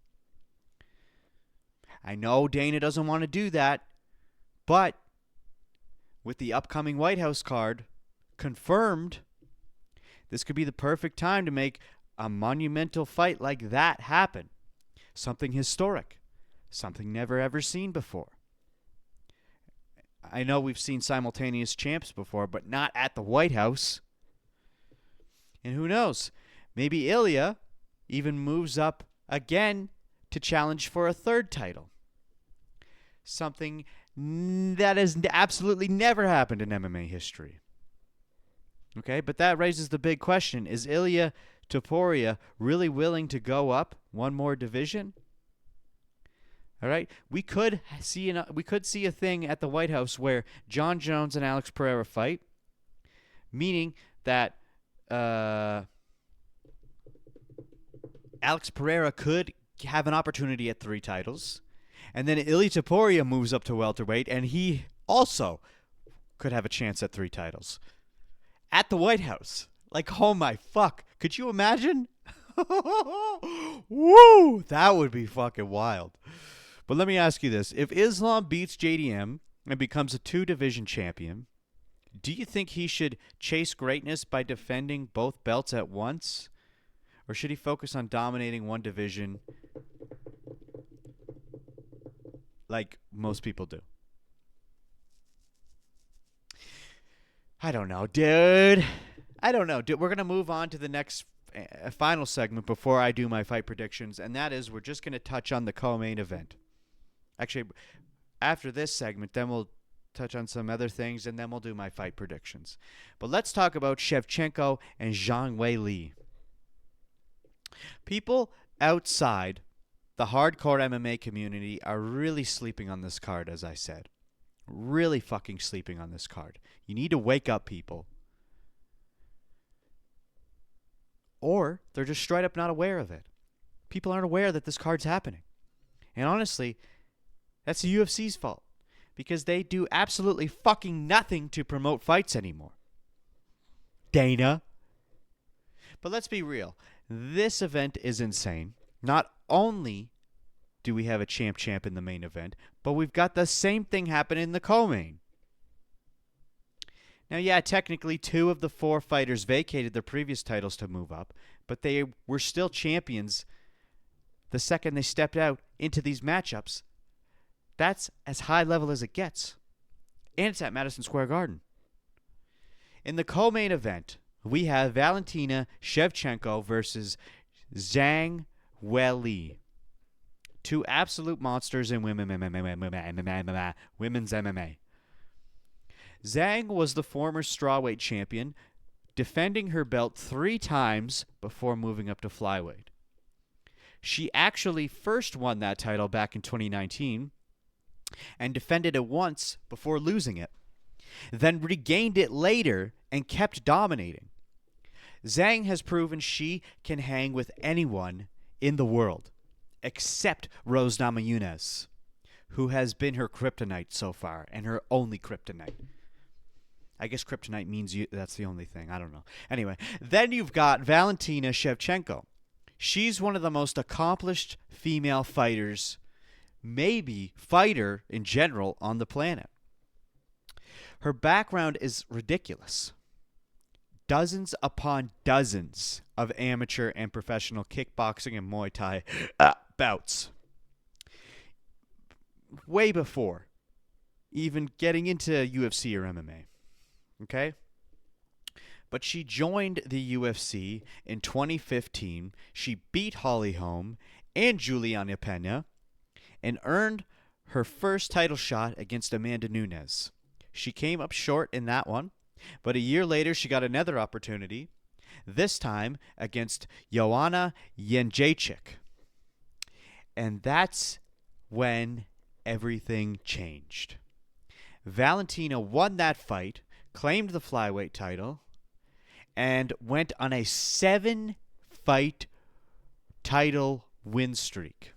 I know Dana doesn't want to do that, but with the upcoming White House card confirmed, this could be the perfect time to make a monumental fight like that happen. Something historic. Something never ever seen before. I know we've seen simultaneous champs before, but not at the White House. And who knows? Maybe Ilya even moves up again to challenge for a third title. Something that has absolutely never happened in MMA history. Okay, but that raises the big question. Is Ilia Topuria really willing to go up one more division? All right, we could see a thing at the White House where John Jones and Alex Pereira fight, meaning that Alex Pereira could have an opportunity at 3 titles, and then Ilia Topuria moves up to welterweight, and he also could have a chance at 3 titles at the White House. Like, oh my fuck, could you imagine? Woo, that would be fucking wild. But let me ask you this. If Islam beats JDM and becomes a 2-division champion, do you think he should chase greatness by defending both belts at once? Or should he focus on dominating one division like most people do? I don't know, dude. We're going to move on to the next final segment before I do my fight predictions, and that is we're just going to touch on the co-main event. Actually, after this segment, then we'll touch on some other things, and then we'll do my fight predictions. But let's talk about Shevchenko and Zhang Weili. People outside the hardcore MMA community are really sleeping on this card, as I said. Really fucking sleeping on this card. You need to wake up, people. Or they're just straight up not aware of it. People aren't aware that this card's happening. And honestly, that's the UFC's fault. Because they do absolutely fucking nothing to promote fights anymore. Dana. But let's be real. This event is insane. Not only do we have a champ in the main event, but we've got the same thing happen in the co-main. Now, yeah, technically 2 of the 4 fighters vacated their previous titles to move up, but they were still champions the second they stepped out into these matchups. That's as high level as it gets. And it's at Madison Square Garden. In the co-main event, we have Valentina Shevchenko versus Zhang Weili. 2 absolute monsters in women's MMA. Zhang was the former strawweight champion, defending her belt 3 times before moving up to flyweight. She actually first won that title back in 2019 and defended it once before losing it, then regained it later and kept dominating. Zhang has proven she can hang with anyone in the world, except Rose Namajunas, who has been her kryptonite so far, and her only kryptonite. I guess kryptonite means that's the only thing. I don't know. Anyway, then you've got Valentina Shevchenko. She's one of the most accomplished female fighters, maybe fighter in general, on the planet. Her background is ridiculous. Dozens upon dozens of amateur and professional kickboxing and Muay Thai bouts. Way before even getting into UFC or MMA. Okay? But she joined the UFC in 2015. She beat Holly Holm and Juliana Pena and earned her first title shot against Amanda Nunes. She came up short in that one, but a year later she got another opportunity, this time against Joanna Jędrzejczyk. And that's when everything changed. Valentina won that fight, claimed the flyweight title, and went on a 7-fight title win streak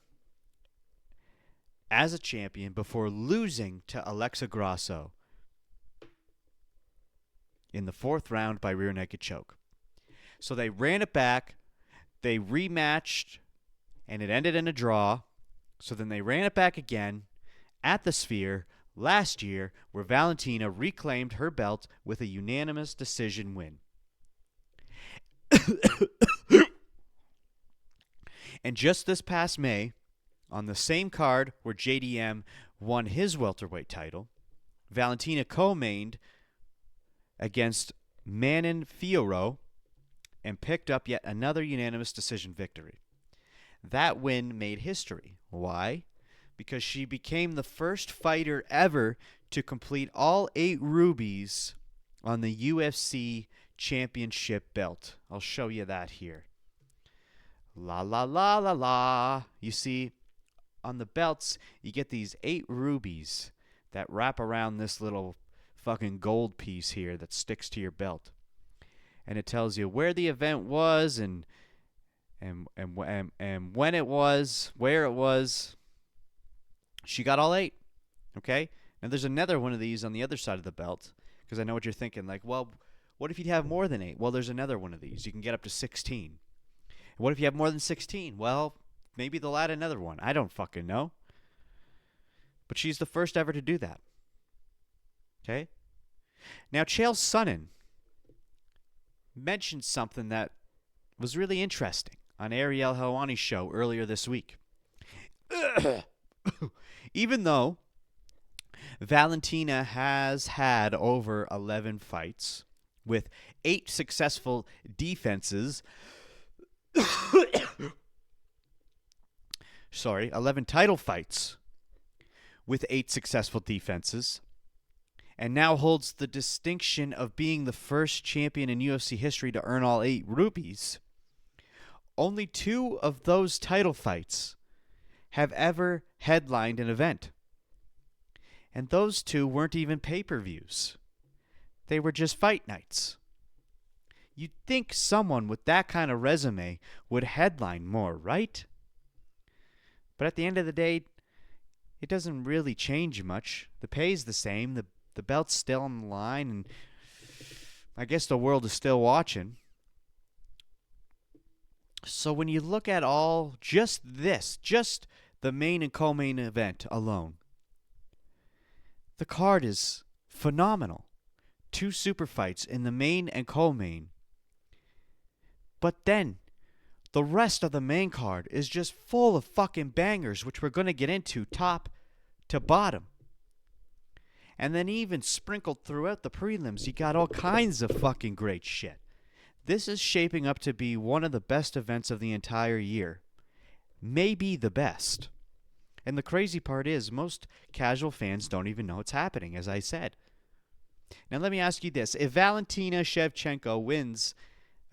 as a champion before losing to Alexa Grasso in the 4th round by rear naked choke. So they ran it back, they rematched, and it ended in a draw. So then they ran it back again at the Sphere last year, where Valentina reclaimed her belt with a unanimous decision win. And just this past May, on the same card where JDM won his welterweight title, Valentina co-mained against Manon Fiorot and picked up yet another unanimous decision victory. That win made history. Why? Because she became the first fighter ever to complete all 8 rubies on the UFC championship belt. I'll show you that here. La la la la la. You see, on the belts, you get these 8 rubies that wrap around this little fucking gold piece here that sticks to your belt. And it tells you where the event was and when it was, where it was. She got all 8. Okay? Now there's another one of these on the other side of the belt, because I know what you're thinking. Like, well, what if you'd have more than 8? Well, there's another one of these. You can get up to 16. What if you have more than 16? Well, maybe they'll add another one. I don't fucking know. But she's the first ever to do that. Okay? Now, Chael Sonnen mentioned something that was really interesting on Ariel Helwani's show earlier this week. Even though Valentina has had over 11 fights with 8 successful defenses, 11 title fights with 8 successful defenses, and now holds the distinction of being the first champion in UFC history to earn all 8 rubies, only 2 of those title fights have ever headlined an event. And those 2 weren't even pay-per-views. They were just fight nights. You'd think someone with that kind of resume would headline more, right? But at the end of the day, it doesn't really change much. The pay's the same. The belt's still on the line, and I guess the world is still watching. So when you look at all just the main and co-main event alone, the card is phenomenal. 2 super fights in the main and co-main. But then the rest of the main card is just full of fucking bangers, which we're going to get into top to bottom. And then even sprinkled throughout the prelims, you got all kinds of fucking great shit. This is shaping up to be one of the best events of the entire year. Maybe the best. And the crazy part is most casual fans don't even know it's happening, as I said. Now let me ask you this. If Valentina Shevchenko wins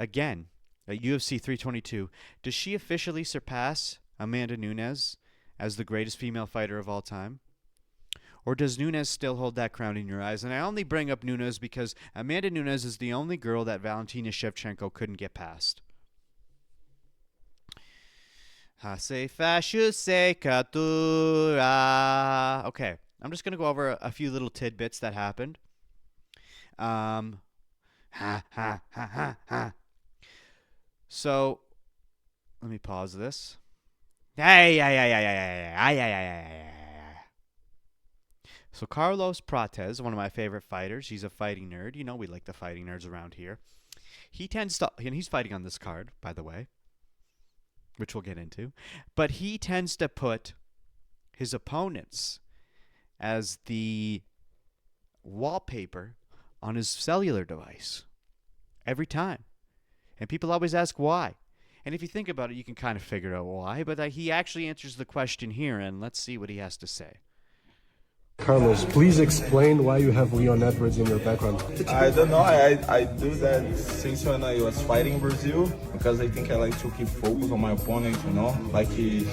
again at UFC 322, does she officially surpass Amanda Nunes as the greatest female fighter of all time? Or does Nunes still hold that crown in your eyes? And I only bring up Nunes because Amanda Nunes is the only girl that Valentina Shevchenko couldn't get past. Hace fascio se catura. Okay, I'm just going to go over a few little tidbits that happened. So, let me pause this. So Carlos Protégé, one of my favorite fighters, he's a fighting nerd. You know we like the fighting nerds around here. He tends to, and he's fighting on this card, by the way, which we'll get into. But he tends to put his opponents as the wallpaper on his cellular device every time. And people always ask why. And if you think about it, you can kind of figure out why. But he actually answers the question here, and let's see what he has to say. Carlos, please explain why you have Leon Edwards in your background. I don't know. I do that since when I was fighting in Brazil because I think I like to keep focus on my opponent. You know, I think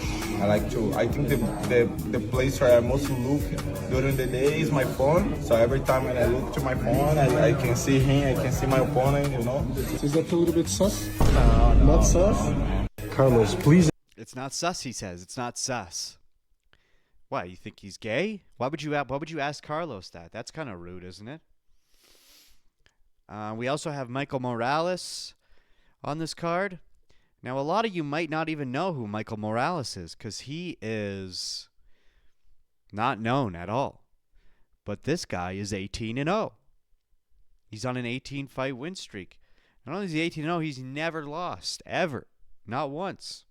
the place where I most look during the day is my phone. So every time when I look to my phone, I can see him. I can see my opponent. You know. Is that a little bit sus? No, not sus. Carlos, please. It's not sus. He says it's not sus. Why, you think he's gay? Why would you ask Carlos that? That's kind of rude, isn't it? We also have Michael Morales on this card. Now, a lot of you might not even know who Michael Morales is because he is not known at all. But this guy is 18-0. He's on an 18-fight win streak. Not only is he 18-0, he's never lost, ever. Not once.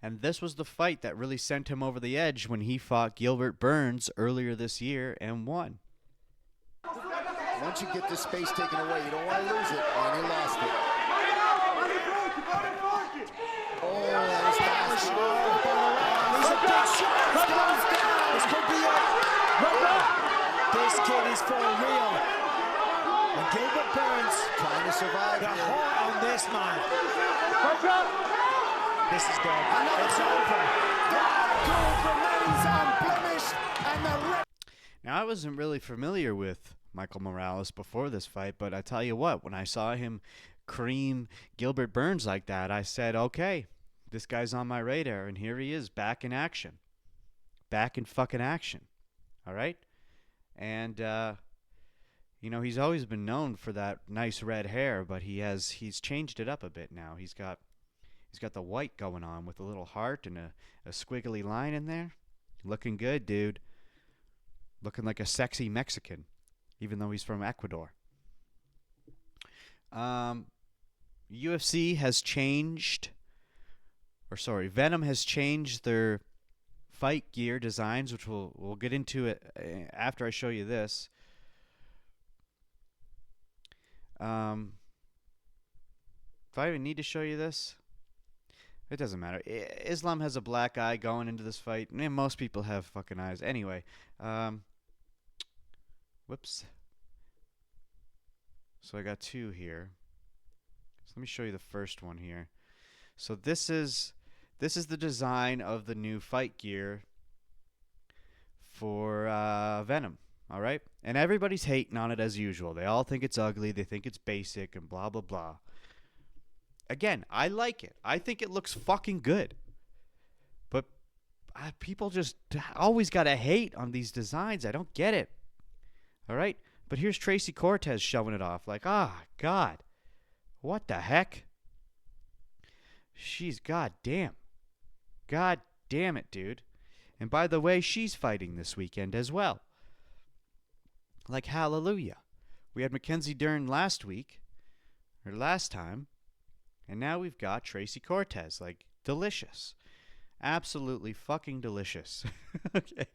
And this was the fight that really sent him over the edge when he fought Gilbert Burns earlier this year and won. Once you get this space taken away, you don't want to lose it, and he lost it. Oh, that was fast. There's a big shot. This could be it. This kid is for real. And Gilbert Burns trying to survive the heart on this man. This is good. It's over. That gold remains unblemished, and the Now, I wasn't really familiar with Michael Morales before this fight, but I tell you what, when I saw him cream Gilbert Burns like that, I said, okay, this guy's on my radar, and here he is, back in action. Back in fucking action. All right? And, you know, he's always been known for that nice red hair, but he's changed it up a bit now. He's got the white going on with a little heart and a squiggly line in there. Looking good, dude. Looking like a sexy Mexican, even though he's from Ecuador. UFC has changed, Venom has changed their fight gear designs, which we'll get into it after I show you this. Do I even need to show you this? It doesn't matter. Islam has a black eye going into this fight. And most people have fucking eyes. Anyway. Whoops. So I got two here. So let me show you the first one here. So this is the design of the new fight gear for Venom. All right? And everybody's hating on it as usual. They all think it's ugly. They think it's basic and blah, blah, blah. Again, I like it. I think it looks fucking good. But people just always got to hate on these designs. I don't get it. All right? But here's Tracy Cortez showing it off. Like, God. What the heck? She's goddamn. God damn it, dude. And by the way, she's fighting this weekend as well. Like, hallelujah. We had Mackenzie Dern last time, and now we've got Tracy Cortez. Like, delicious. Absolutely fucking delicious. Okay.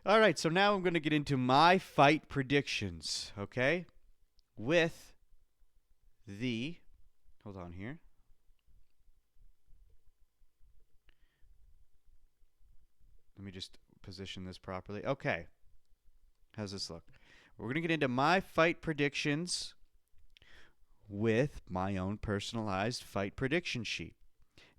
All right, so now I'm going to get into my fight predictions, okay? With the... Hold on here. Let me just position this properly. Okay. How's this look? We're going to get into my fight predictions with my own personalized fight prediction sheet.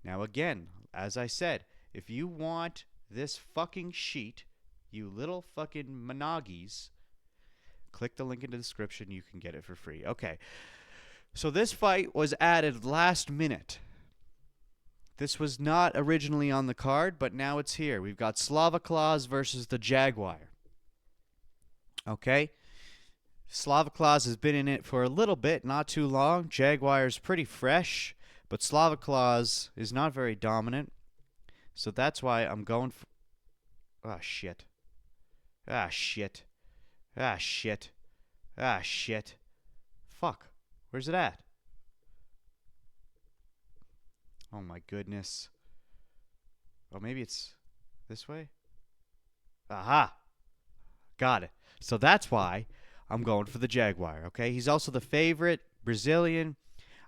Now, again, as I said, if you want this fucking sheet, you little fucking monoggies, click the link in the description. You can get it for free. Okay. So this fight was added last minute. This was not originally on the card, but now it's here. We've got Slava Claus versus the Jaguar. Okay? Slava Claus has been in it for a little bit, not too long. Jaguar's pretty fresh, but Slava Claus is not very dominant. So that's why I'm going for... Ah, shit. Ah, shit. Ah, shit. Ah, shit. Fuck. Where's it at? Oh, my goodness. Oh, maybe it's this way? Aha. Got it. So that's why I'm going for the Jaguar, okay? He's also the favorite, Brazilian.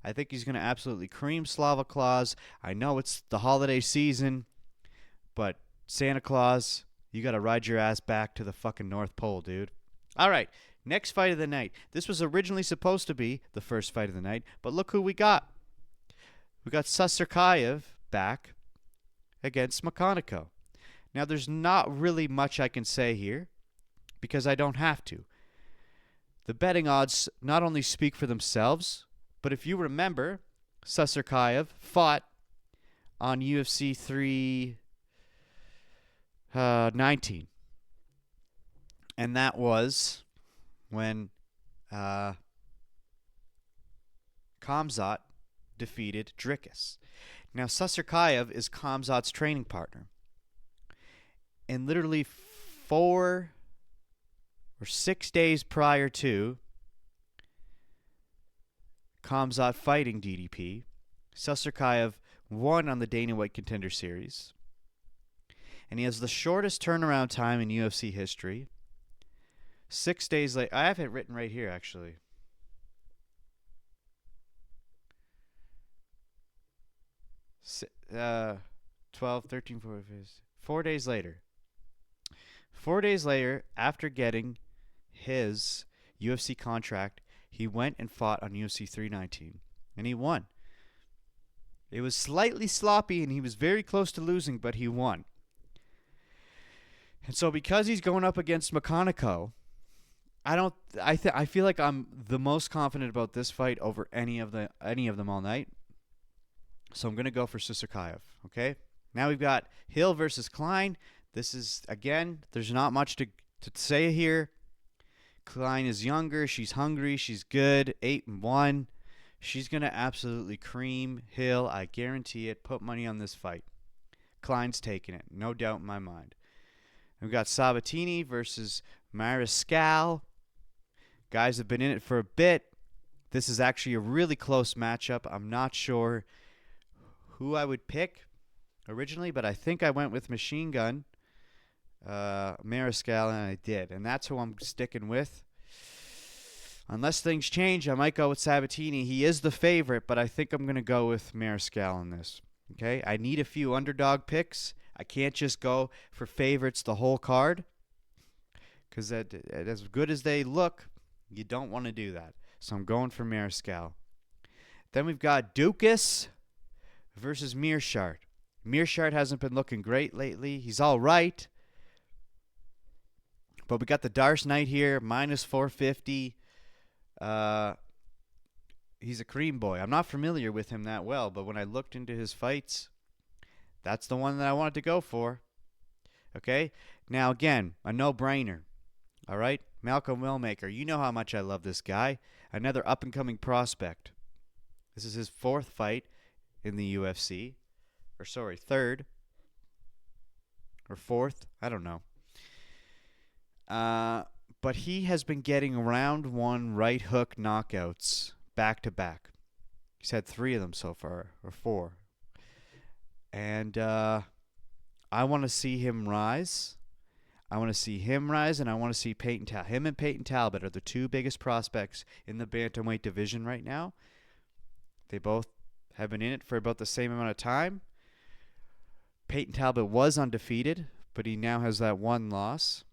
I think he's going to absolutely cream Slava Claus. I know it's the holiday season, but Santa Claus, you got to ride your ass back to the fucking North Pole, dude. All right, next fight of the night. This was originally supposed to be the first fight of the night, but look who we got. We got Susarkayev back against Makhachev. Now, there's not really much I can say here because I don't have to. The betting odds not only speak for themselves, but if you remember, Susarkayev fought on UFC 319. And that was when Khamzat defeated Dricus. Now, Susarkayev is Khamzat's training partner. And literally 4 or 6 days prior to Khamzat fighting DDP, Susarkayev won on the Dana White Contender Series. And he has the shortest turnaround time in UFC history. 6 days later, I have it written right here, actually. 12, 13, 14, 4 days later. 4 days later, after getting his UFC contract, he went and fought on UFC 319, and he won. It was slightly sloppy, and he was very close to losing, but he won. And so because he's going up against Makhachev, I feel like I'm the most confident about this fight over any of them all night. So I'm going to go for Susarkayev, okay? Now we've got Hill versus Klein. This is, again, there's not much to say here. Klein is younger. She's hungry. She's good. 8-1. She's going to absolutely cream Hill. I guarantee it. Put money on this fight. Klein's taking it. No doubt in my mind. We've got Sabatini versus Mariscal. Guys have been in it for a bit. This is actually a really close matchup. I'm not sure who I would pick originally, but I think I went with Machine Gun Mariscal, and I did. And that's who I'm sticking with. Unless things change, I might go with Sabatini. He is the favorite, but I think I'm going to go with Mariscal in this. Okay? I need a few underdog picks. I can't just go for favorites the whole card. Because as good as they look, you don't want to do that. So I'm going for Mariscal. Then we've got Dukas versus Mearshart. Mearshart hasn't been looking great lately. He's all right. But we got the Darce Knight here, minus 450. He's a cream boy. I'm not familiar with him that well, but when I looked into his fights, that's the one that I wanted to go for. Okay? Now, again, a no-brainer. All right? Malcolm Willmaker. You know how much I love this guy. Another up-and-coming prospect. This is his 4th fight in the UFC. Or, sorry, 3rd. Or 4th. I don't know. But he has been getting round 1 right hook knockouts back to back. He's had 3 of them so far, or 4. And I want to see him rise. I want to see him rise, and I want to see Peyton Talbot. Him and Peyton Talbot are the 2 biggest prospects in the bantamweight division right now. They both have been in it for about the same amount of time. Peyton Talbot was undefeated, but he now has that 1 loss,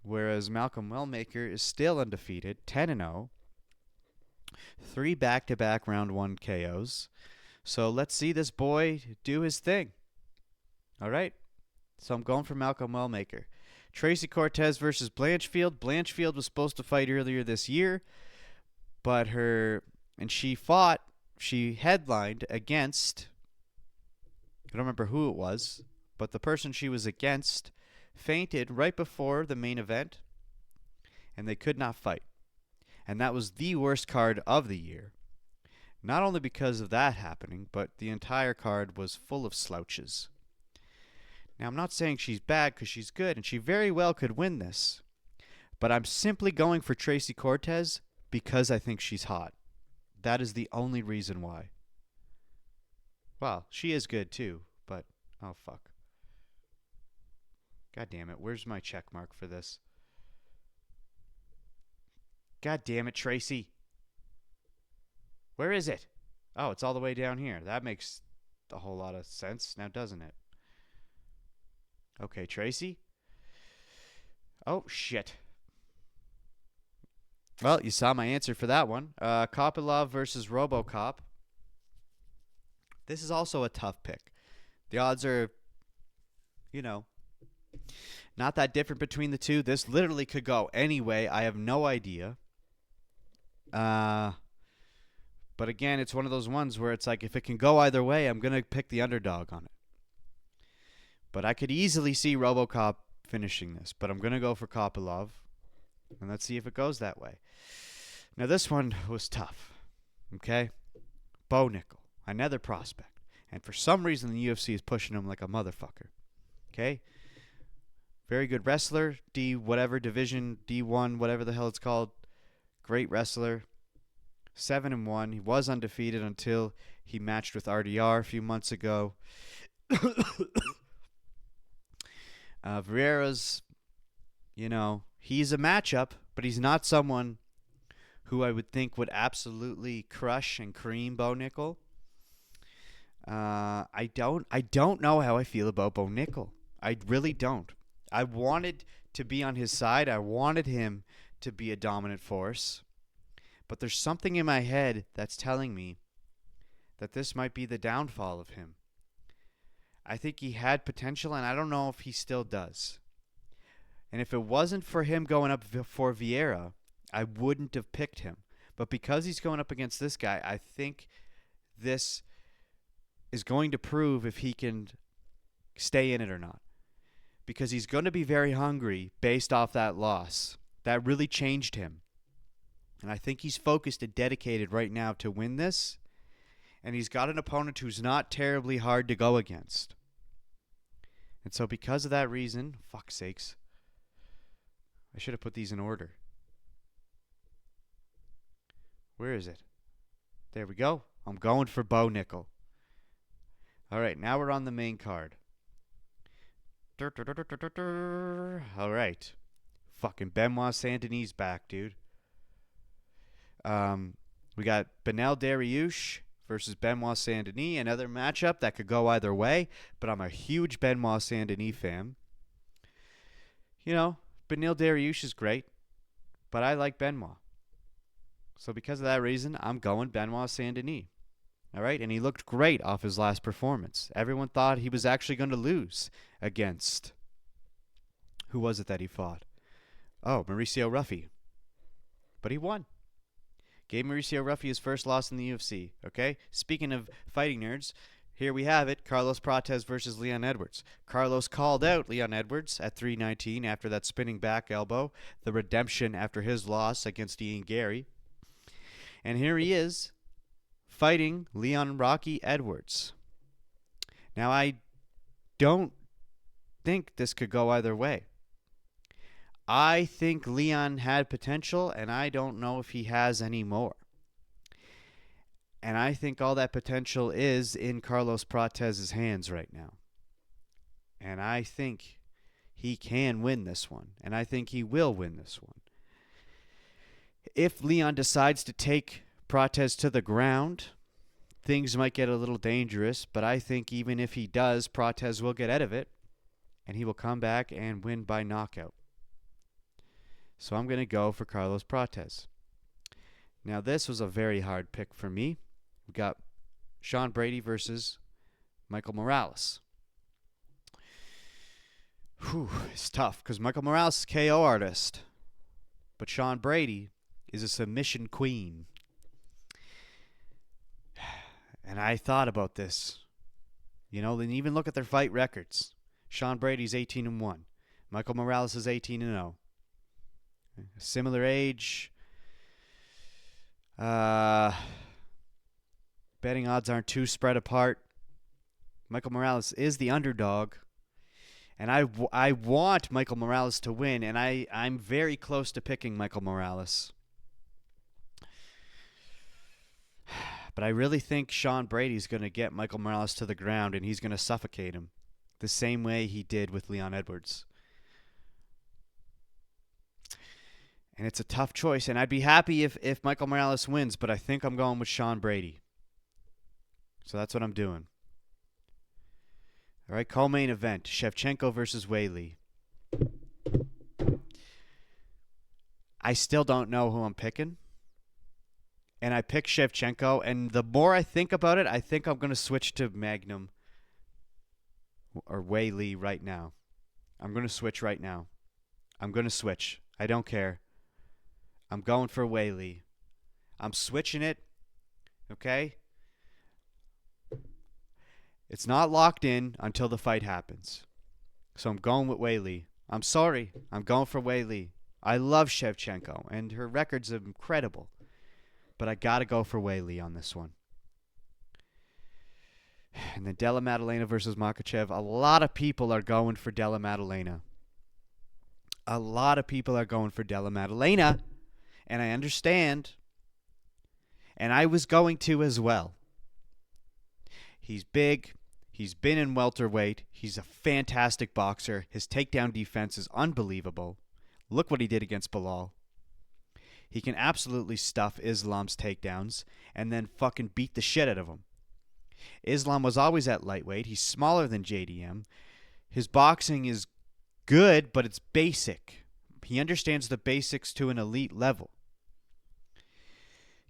whereas Malcolm Wellmaker is still undefeated, 10-0, 3 back-to-back round 1 KOs. So let's see this boy do his thing. All right? So I'm going for Malcolm Wellmaker. Tracy Cortez versus Blanchfield. Blanchfield was supposed to fight earlier this year, but she headlined against, I don't remember who it was, but the person she was against fainted right before the main event, and they could not fight. And that was the worst card of the year. Not only because of that happening, but the entire card was full of slouches. Now, I'm not saying she's bad because she's good, and she very well could win this. But I'm simply going for Tracy Cortez because I think she's hot. That is the only reason why. Well, she is good too, but oh fuck. God damn it, where's my check mark for this? God damn it, Tracy. Where is it? Oh, it's all the way down here. That makes a whole lot of sense now, doesn't it? Okay, Tracy. Oh, shit. Well, you saw my answer for that one. Kopylov versus RoboCop. This is also a tough pick. The odds are, not that different between the two. This literally could go any way. I have no idea. But again, it's one of those ones where it's like, if it can go either way, I'm going to pick the underdog on it. But I could easily see RoboCop finishing this. But I'm going to go for Kopylov. And let's see if it goes that way. Now, this one was tough. Okay? Bo Nickel, another prospect. And for some reason, the UFC is pushing him like a motherfucker. Okay? Very good wrestler. Division, D1, whatever the hell it's called. Great wrestler. 7-1. He was undefeated until he matched with RDR a few months ago. Vieira's, he's a matchup, but he's not someone who I would think would absolutely crush and cream Bo Nickel. I don't know how I feel about Bo Nickel. I really don't. I wanted to be on his side. I wanted him to be a dominant force. But there's something in my head that's telling me that this might be the downfall of him. I think he had potential, and I don't know if he still does. And if it wasn't for him going up for Vieira, I wouldn't have picked him. But because he's going up against this guy, I think this is going to prove if he can stay in it or not. Because he's going to be very hungry based off that loss. That really changed him. And I think he's focused and dedicated right now to win this. And he's got an opponent who's not terribly hard to go against. And so because of that reason, fuck's sakes, I should have put these in order. Where is it? There we go. I'm going for Bo Nickel. All right, now we're on the main card. All right. Fucking Benoit Saint-Denis back, dude. We got Benel Dariush versus Benoit Saint-Denis, another matchup that could go either way, but I'm a huge Benoit Saint-Denis fan. Benel Dariush is great, but I like Benoit. So because of that reason, I'm going Benoit Saint-Denis. All right, and he looked great off his last performance. Everyone thought he was actually going to lose against, who was it that he fought? Oh, Mauricio Ruffy. But he won. Gave Mauricio Ruffy his first loss in the UFC. Okay? Speaking of fighting nerds, here we have it. Carlos Protez versus Leon Edwards. Carlos called out Leon Edwards at 319 after that spinning back elbow. The redemption after his loss against Ian Gary. And here he is fighting Leon Rocky Edwards. Now, I don't think this could go either way. I think Leon had potential, and I don't know if he has any more. And I think all that potential is in Carlos Protez's hands right now. And I think he can win this one. And I think he will win this one. If Leon decides to take Protez to the ground, things might get a little dangerous. But I think even if he does, Protez will get out of it. And he will come back and win by knockout. So I'm going to go for Carlos Protez. Now, this was a very hard pick for me. We got Sean Brady versus Michael Morales. Whew, it's tough because Michael Morales is a KO artist. But Sean Brady is a submission queen. And I thought about this. You know, then even look at their fight records. Sean Brady's 18-1. Michael Morales is 18-0. Similar age. Betting odds aren't too spread apart. Michael Morales is the underdog. And I want Michael Morales to win, and I'm very close to picking Michael Morales. But I really think Sean Brady's going to get Michael Morales to the ground, and he's going to suffocate him the same way he did with Leon Edwards. And it's a tough choice, and I'd be happy if Michael Morales wins, but I think I'm going with Sean Brady. So that's what I'm doing. All right, co-main event, Shevchenko versus Weili. I still don't know who I'm picking. And I picked Shevchenko, and the more I think about it, I think I'm going to switch to Magnum or Weili right now. I'm going to switch right now. I'm going to switch. I don't care. I'm going for Weili. I'm switching it. Okay? It's not locked in until the fight happens. So I'm going with Weili. I'm sorry. I'm going for Weili. I love Shevchenko, and her record's incredible. But I got to go for Weili on this one. And then Della Maddalena versus Makhachev. A lot of people are going for Della Maddalena. A lot of people are going for Della Maddalena. And I understand. And I was going to as well. He's big. He's been in welterweight. He's a fantastic boxer. His takedown defense is unbelievable. Look what he did against Bilal. He can absolutely stuff Islam's takedowns and then fucking beat the shit out of him. Islam was always at lightweight. He's smaller than JDM. His boxing is good, but it's basic. He understands the basics to an elite level.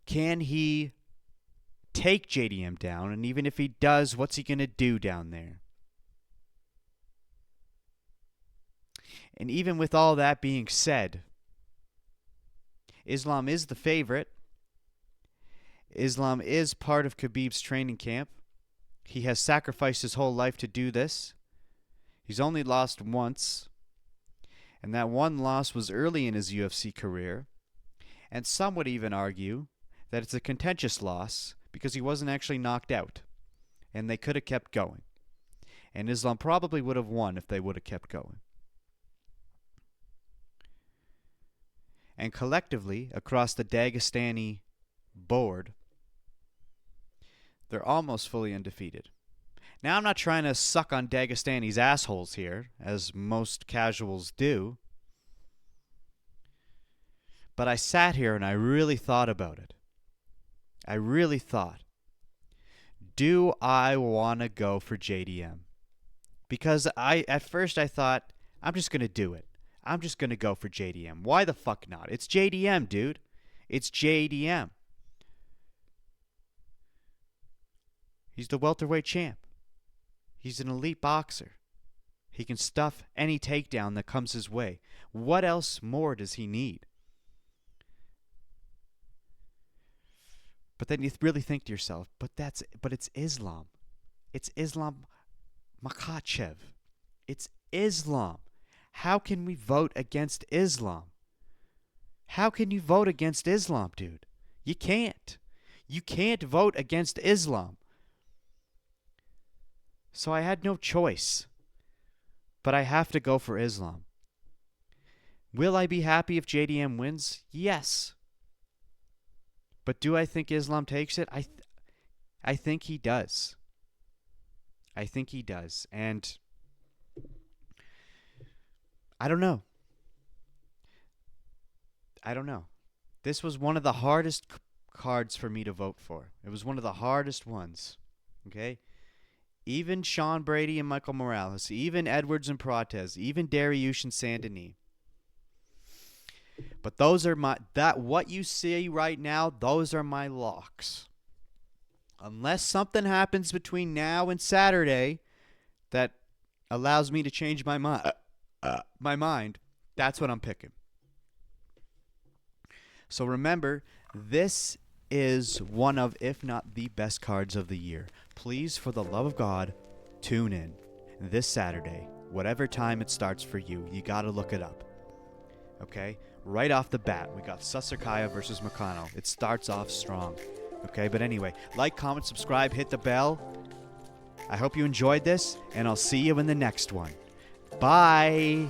Can he take JDM down? And even if he does, what's he going to do down there? And even with all that being said, Islam is the favorite. Islam is part of Khabib's training camp. He has sacrificed his whole life to do this. He's only lost once. And that one loss was early in his UFC career. And some would even argue that it's a contentious loss because he wasn't actually knocked out. And they could have kept going. And Islam probably would have won if they would have kept going. And collectively, across the Dagestani board, they're almost fully undefeated. Now, I'm not trying to suck on Dagestani's assholes here, as most casuals do. But I sat here and I really thought about it. I really thought, do I want to go for JDM? Because at first I thought, I'm just going to do it. I'm just going to go for JDM. Why the fuck not? It's JDM, dude. It's JDM. He's the welterweight champ. He's an elite boxer. He can stuff any takedown that comes his way. What else more does he need? But then you really think to yourself, but it's Islam. It's Islam Makhachev. It's Islam. How can we vote against Islam? How can you vote against Islam, dude? You can't. You can't vote against Islam. So I had no choice. But I have to go for Islam. Will I be happy if JDM wins? Yes. But do I think Islam takes it? I think he does. I think he does. And I don't know. I don't know. This was one of the hardest cards for me to vote for. It was one of the hardest ones. Okay? Even Sean Brady and Michael Morales, even Edwards and Protégé, even Dariush and Saint-Denis. But those are what you see right now, those are my locks. Unless something happens between now and Saturday that allows me to change my mind, that's what I'm picking. So remember, this is one of, if not the best cards of the year. Please, for the love of God, tune in this Saturday, whatever time it starts for you. You got to look it up. Okay? Right off the bat, we got Susukaya versus Makano. It starts off strong. Okay, but anyway, like, comment, subscribe, hit the bell. I hope you enjoyed this, and I'll see you in the next one. Bye!